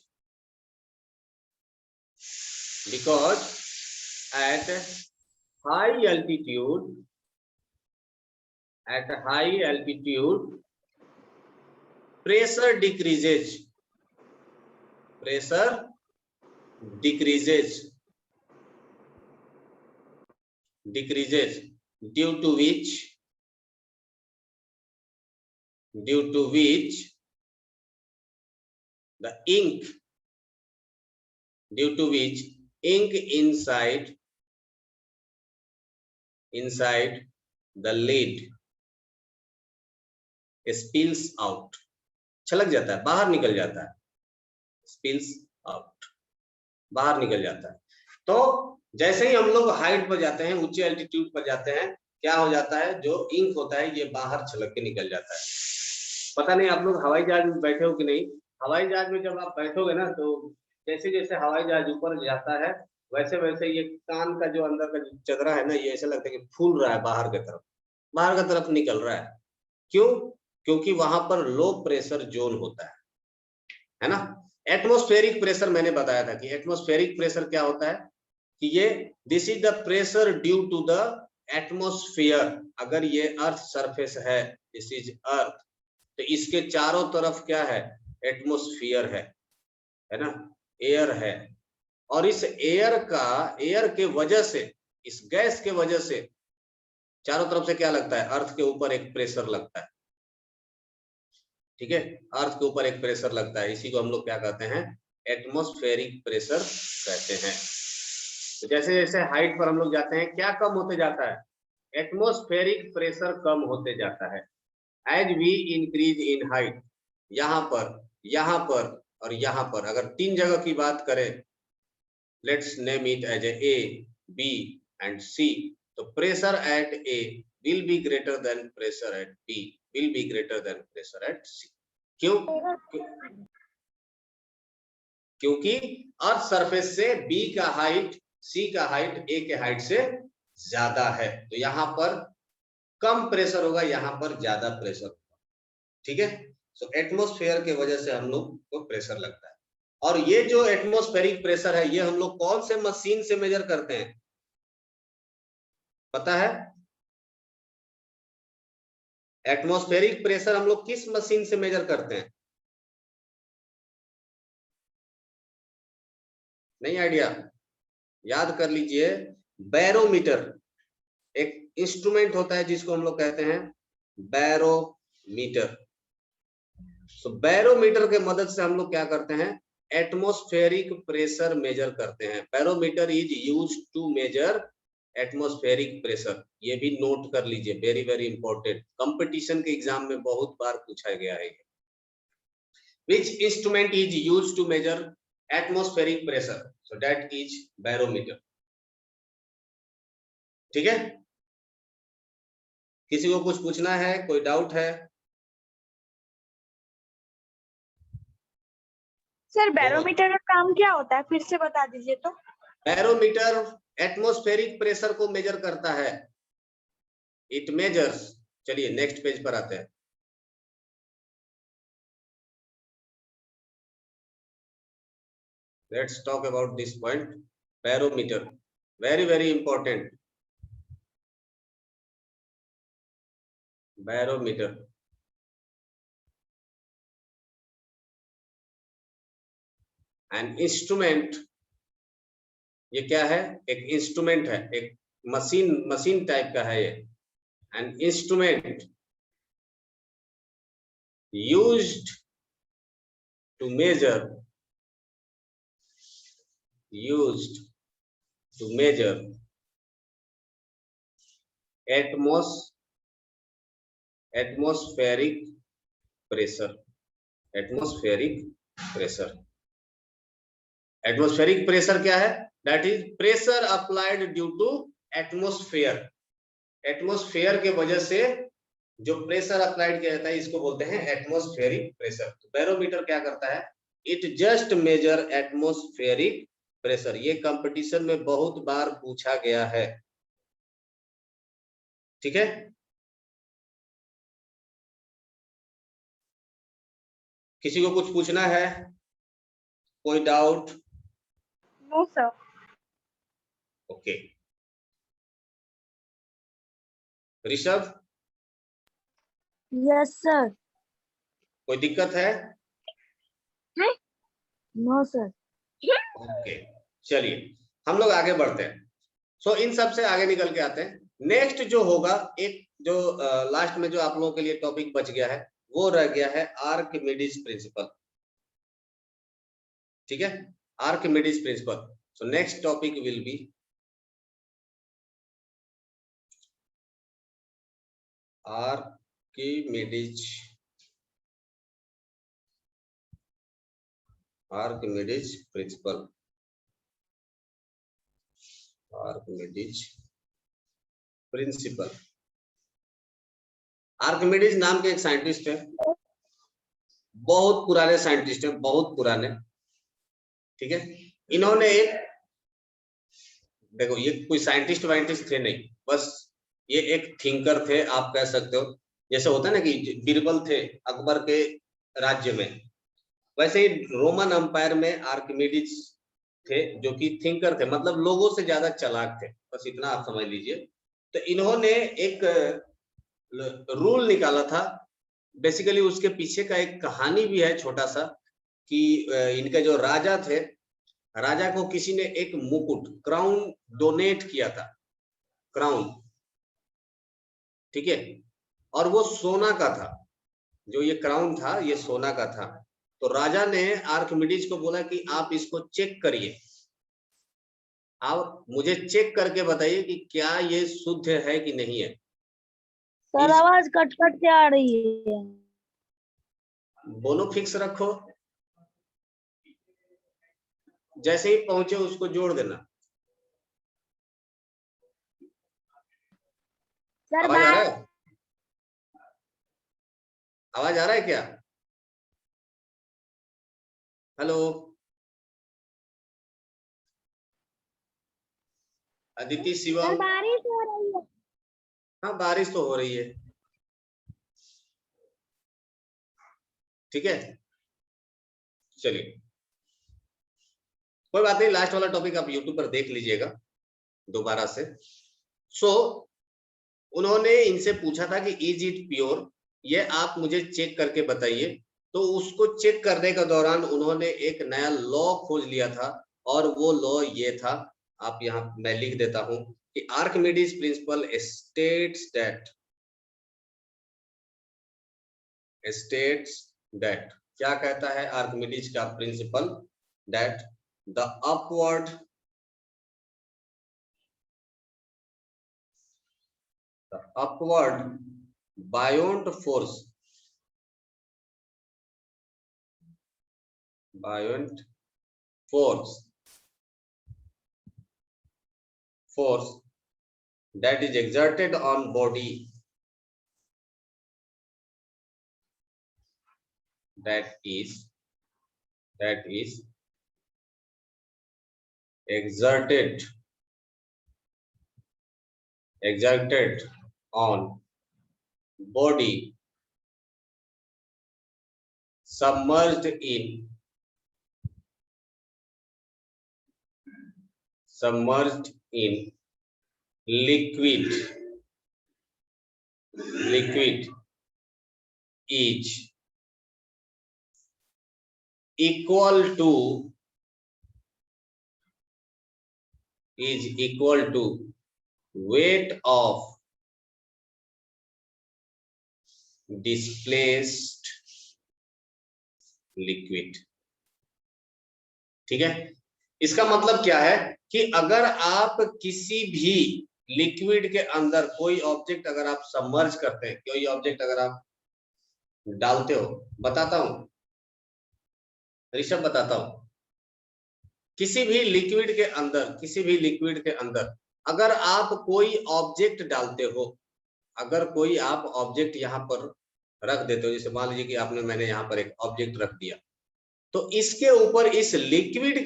at high altitude pressure decreases due to which the ink inside the lid spills out, छलक जाता है, बाहर निकल जाता है, spills out, बाहर निकल जाता है। तो जैसे ही हम लोग हाइट पर जाते हैं, ऊंचे एल्टीट्यूड पर जाते हैं, क्या हो जाता है? जो इंक होता है ये बाहर छलक के निकल जाता है। पता नहीं आप लोग हवाई जहाज में बैठे हो कि नहीं? हवाई जहाज में जब आप बैठोगे ना, तो जैसे जैसे हवाई जहाज ऊपर जाता है, वैसे वैसे ये कान का जो अंदर का चदरा है ना, ये ऐसा लगता है कि फूल रहा है, बाहर की तरफ निकल रहा है। क्यों? क्योंकि वहां पर लो प्रेशर जोन होता है ना। एटमॉस्फेरिक प्रेशर मैंने बताया था कि एटमॉस्फेरिक प्रेशर क्या होता है कि ये this is the pressure due to the atmosphere. अगर ये अर्थ सरफेस है, दिस इज अर्थ, तो इसके चारों तरफ क्या है? एटमॉस्फेयर है ना, एयर है। और इस एयर के वजह से, इस गैस के वजह से चारों तरफ से क्या लगता है? अर्थ के ऊपर एक प्रेशर लगता है। ठीक है, अर्थ के ऊपर एक प्रेशर लगता है, इसी को हम लोग क्या कहते हैं? एटमॉस्फेरिक प्रेशर कहते हैं। तो जैसे जैसे हाइट पर हम लोग जाते हैं, क्या कम होते जाता है? एटमॉस्फेरिक प्रेशर कम होते जाता है। As we increase in height, यहाँ पर और यहाँ पर, अगर तीन जगह की बात करें, let's name it as A, B and C, तो pressure at A will be greater than pressure at B, will be greater than pressure at C. क्यों? क्योंकि अर्थ सरफेस से B का हाइट, C का हाइट A के height से ज्यादा है, तो यहाँ पर कम प्रेशर होगा, यहाँ पर ज्यादा प्रेशर होगा। ठीक है, सो एटमॉस्फेयर के वजह से हम लोग को प्रेशर लगता है। और ये जो एटमॉस्फेरिक प्रेशर है, ये हम लोग कौन से मशीन से मेजर करते हैं पता है? एटमॉस्फेरिक प्रेशर हम लोग किस मशीन से मेजर करते हैं? नहीं आइडिया? याद कर लीजिए, बैरोमीटर एक इंस्ट्रूमेंट होता है जिसको हम लोग कहते हैं बैरोमीटर। तो बैरोमीटर के मदद से हम लोग क्या करते हैं? एटमॉस्फेरिक प्रेशर मेजर करते हैं। Barometer is used to measure atmospheric pressure. ये भी नोट कर लीजिए, वेरी वेरी इंपॉर्टेंट, कंपटीशन के एग्जाम में बहुत बार पूछा गया है। Which instrument is used to measure atmospheric pressure? So that is barometer. ठीक है, किसी को कुछ पूछना है, कोई डाउट है? सर बैरोमीटर का काम क्या होता है, फिर से बता दीजिए तो। बैरोमीटर एटमॉस्फेरिक प्रेशर को मेजर करता है, इट मेजर्स। चलिए नेक्स्ट पेज पर आते हैं। Let's talk about this point. Barometer, very very important. Barometer, an instrument. ये क्या है? एक इंस्ट्रूमेंट है, एक मशीन टाइप का है ये। An instrument used to measure atmospheric pressure. Atmospheric pressure क्या है? That is pressure applied due to atmosphere. Atmosphere के वजह से जो प्रेशर अप्लाइड किया जाता है, इसको बोलते हैं एटमॉस्फेरिक प्रेशर। तो बैरोमीटर क्या करता है? It just measure atmospheric pressure. ये कंपटीशन में बहुत बार पूछा गया है। ठीक है, किसी को कुछ पूछना है? कोई doubt? No sir. Okay, Rishabh yes sir. कोई दिक्कत है? No sir. ओके, चलिए हम लोग आगे बढ़ते हैं। सो इन सब से आगे निकल के आते हैं। नेक्स्ट जो होगा, एक जो लास्ट में जो आप लोगों के लिए टॉपिक बच गया है वो रह गया है आर्किमिडीज प्रिंसिपल। ठीक है, Archimedes principal. So next topic will be Archimedes principal. Archimedes principal. Archimedes नाम के एक साइंटिस्ट है, बहुत पुराने साइंटिस्ट हैं, बहुत पुराने। ठीक है, इन्होंने एक, देखो ये कोई साइंटिस्ट वाइंटिस्ट थे नहीं, बस ये एक थिंकर थे, आप कह सकते हो। जैसे होता है ना कि बीरबल थे अकबर के राज्य में, वैसे ही रोमन एम्पायर में आर्किमिडीज थे जो कि थिंकर थे, मतलब लोगों से ज्यादा चालाक थे, बस इतना आप समझ लीजिए। तो इन्होंने एक रूल निकाला था, बेसिकली उसके पीछे का एक कहानी भी है छोटा सा, कि इनके जो राजा थे, राजा को किसी ने एक मुकुट, क्राउन डोनेट किया था, क्राउन। ठीक है, और वो सोना का था, जो ये क्राउन था ये सोना का था। तो राजा ने आर्किमिडीज को बोला कि आप इसको चेक करिए, आप मुझे चेक करके बताइए कि क्या ये शुद्ध है कि नहीं है। सर आवाज कट कट के आ रही है। बोलो फिक्स रखो, जैसे ही पहुंचे उसको जोड़ देना। सर आवाज आ रहा है? आवाज आ रहा है क्या? हेलो अदिति, शिवम। बारिश हो रही है। हाँ बारिश तो हो रही है। ठीक है, चलिए कोई बात नहीं, लास्ट वाला टॉपिक आप यूट्यूब पर देख लीजिएगा दोबारा से। सो उन्होंने इनसे पूछा था कि इज इट प्योर, ये आप मुझे चेक करके बताइए। तो उसको चेक करने के दौरान उन्होंने एक नया लॉ खोज लिया था, और वो लॉ ये था, आप यहाँ मैं लिख देता हूं कि आर्किमिडीज प्रिंसिपल स्टेट्स दैट, क्या कहता है आर्किमिडीज का principle, that the upward buoyant force that is exerted on body, that is exerted on body submerged in liquid is equal to weight of displaced liquid। ठीक है, इसका मतलब क्या है कि अगर आप किसी भी लिक्विड के अंदर कोई ऑब्जेक्ट अगर आप सबमर्ज करते हैं, कोई ऑब्जेक्ट अगर आप डालते हो, बताता हूं ऋषभ, बताता हूं, किसी भी लिक्विड के अंदर अगर आप कोई ऑब्जेक्ट डालते हो, अगर कोई आप ऑब्जेक्ट यहाँ पर रख देते हो, जैसे मान लीजिए कि मैंने यहाँ पर एक ऑब्जेक्ट रख दिया, तो इसके ऊपर इस लिक्विड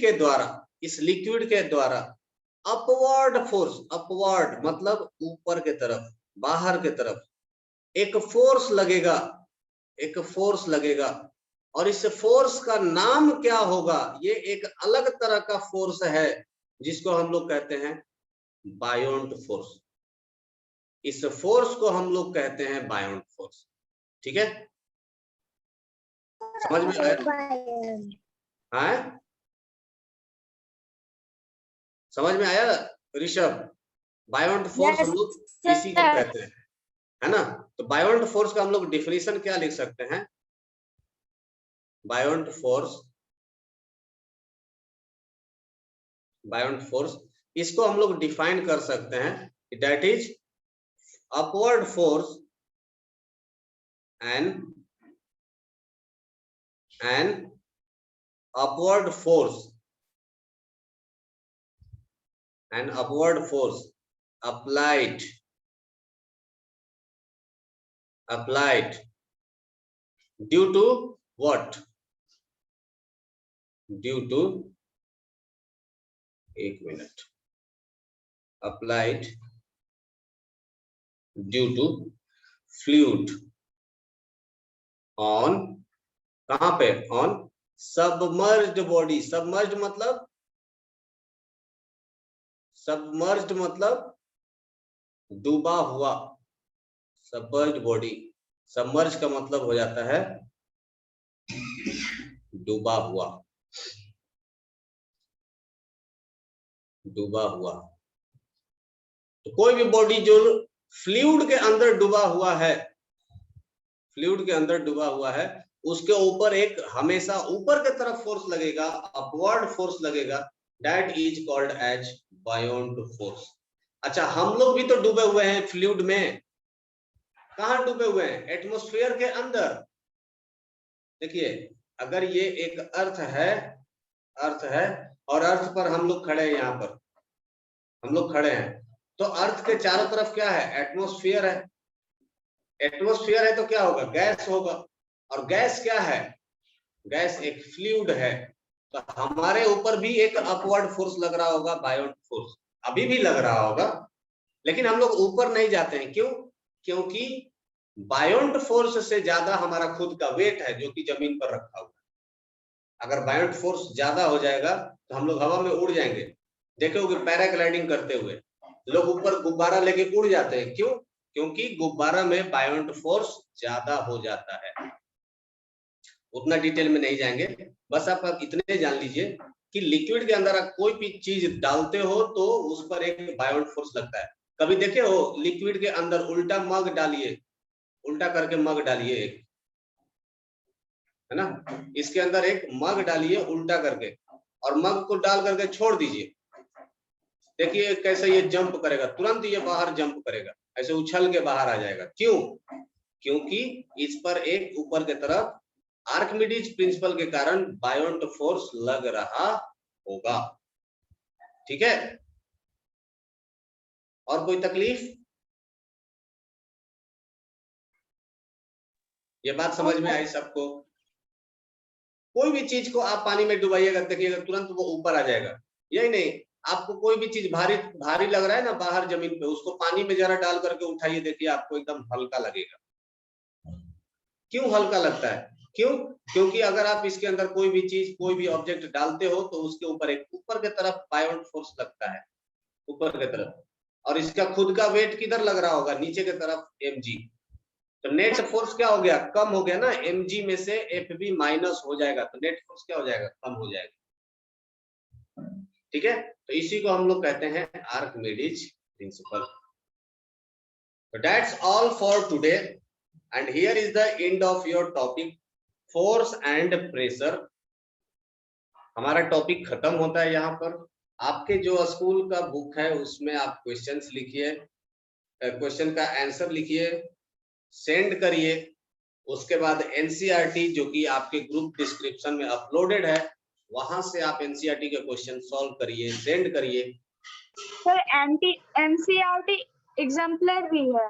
के द्वारा अपवर्ड फोर्स, अपवर्ड मतलब ऊपर के तरफ, बाहर के तरफ एक फोर्स लगेगा और इस फोर्स का नाम क्या होगा? ये एक अलग तरह का फोर्स है जिसको हम लोग कहते हैं बायोंट फोर्स। इस फोर्स को हम लोग कहते हैं बायोंट फोर्स। ठीक है, समझ में आया? हाँ, समझ में आया ऋषभ? बायोंट फोर्स हम लोग इसी को कहते हैं, है ना? तो बायोंट फोर्स का हम लोग डिफिनेशन क्या लिख सकते हैं? बायोंट फोर्स इसको हम लोग डिफाइन कर सकते हैं, that is upward force and upward force applied due to what? Due to, एक minute, applied due to fluid on, कहां पे? on submerged body। submerged मतलब डूबा हुआ, सबमर्ज्ड बॉडी। सबमर्ज का मतलब हो जाता है डूबा हुआ, डूबा हुआ। तो कोई भी बॉडी जो फ्लूइड के अंदर डूबा हुआ है, फ्लूइड के अंदर डूबा हुआ है, उसके ऊपर एक हमेशा ऊपर की तरफ फोर्स लगेगा, अपवर्ड फोर्स लगेगा, that is called as buoyant force. अच्छा, हम लोग भी तो डूबे हुए हैं फ्लूइड में। कहां डूबे हुए हैं? एटमॉस्फेयर के अंदर। देखिए, अगर ये एक अर्थ है और अर्थ पर हम लोग खड़े हैं, यहाँ पर हम लोग खड़े हैं, तो अर्थ के चारों तरफ क्या है? एटमॉस्फेयर है। एटमॉस्फेयर है तो क्या होगा? गैस होगा। और गैस क्या है? गैस एक फ्लूइड है। तो हमारे ऊपर भी एक अपवर्ड फोर्स लग रहा होगा, बायोंट फोर्स अभी भी लग रहा होगा, लेकिन हम लोग ऊपर नहीं जाते हैं। क्यों? क्योंकि बायोंट फोर्स से ज्यादा हमारा खुद का वेट है जो कि जमीन पर रखा हुआ है। अगर बायोंट फोर्स ज्यादा हो जाएगा तो हम लोग हवा में उड़ जाएंगे। देखोगे पैराग्लाइडिंग करते हुए लोग ऊपर गुब्बारा लेके उड़ जाते हैं। क्यों? क्योंकि गुब्बारा में बायोंट फोर्स ज्यादा हो जाता है। उतना डिटेल में नहीं जाएंगे, बस आप इतने जान लीजिए कि लिक्विड के अंदर आप कोई भी चीज डालते हो तो उस पर एक बायोंट फोर्स लगता है। कभी देखे हो लिक्विड के अंदर उल्टा मग डालिए, उल्टा करके मग डालिए, एक है ना, इसके अंदर एक मग डालिए उल्टा करके और मग को डाल करके छोड़ दीजिए। देखिए कैसे ये जंप करेगा, तुरंत ये बाहर जंप करेगा, ऐसे उछल के बाहर आ जाएगा। क्यों? क्योंकि इस पर एक ऊपर की तरफ आर्किमिडीज प्रिंसिपल के कारण बायोंट फोर्स लग रहा होगा। ठीक है, और कोई तकलीफ? ये बात समझ में आई सबको? कोई भी चीज को आप पानी में डुबाइएगा, देखिएगा तुरंत वो ऊपर आ जाएगा। यही नहीं, आपको कोई भी चीज भारी लग रहा है ना बाहर जमीन पे, उसको पानी में जरा डाल करके उठाइए, देखिए आपको एकदम हल्का लगेगा। क्यों हल्का लगता है? क्यों? क्योंकि अगर आप इसके अंदर कोई भी चीज, कोई भी ऑब्जेक्ट डालते हो तो उसके ऊपर एक ऊपर की तरफ बायोंट फोर्स लगता है, ऊपर की तरफ, और इसका खुद का वेट किधर लग रहा होगा? नीचे की तरफ, mg। तो नेट फोर्स क्या हो गया? कम हो गया ना, mg में से fb माइनस हो जाएगा, तो नेट फोर्स क्या हो जाएगा? कम हो जाएगा। ठीक है, तो इसी को हम लोग कहते हैं Archimedes principal. So that's all for today, and here is the end of your topic, force and pressure। हमारा टॉपिक खत्म होता है यहाँ पर। आपके जो स्कूल का बुक है उसमें आप क्वेश्चंस लिखिए, क्वेश्चन का आंसर लिखिए, सेंड करिए। उसके बाद एनसीईआरटी जो कि आपके ग्रुप डिस्क्रिप्शन में अपलोडेड है, वहां से आप एनसीईआरटी के क्वेश्चन सॉल्व करिए, सेंड करिए। सर एनसीईआरटी एग्जाम्पलर भी है?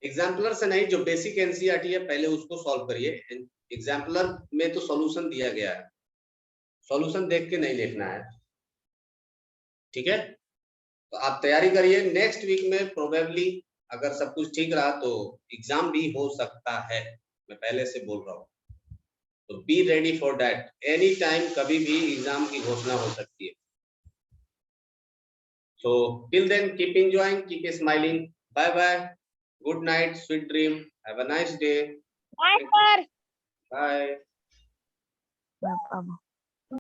एग्जाम्पलर से नहीं, जो बेसिक एनसीईआरटी है पहले उसको सॉल्व करिए। एग्जाम्पलर में तो सॉल्यूशन दिया गया है, सॉल्यूशन देख के नहीं लिखना है। ठीक है, तो आप तैयारी करिए। नेक्स्ट वीक में प्रोबेबली अगर सब कुछ ठीक रहा तो एग्जाम भी हो सकता है, मैं पहले से बोल रहा हूँ। तो be ready for that, any time कभी भी एग्जाम की घोषणा हो सकती है। So till then, keep enjoying, keep smiling. Bye bye. Good night, sweet dream. Have a nice day. Bye, sir. Bye. अब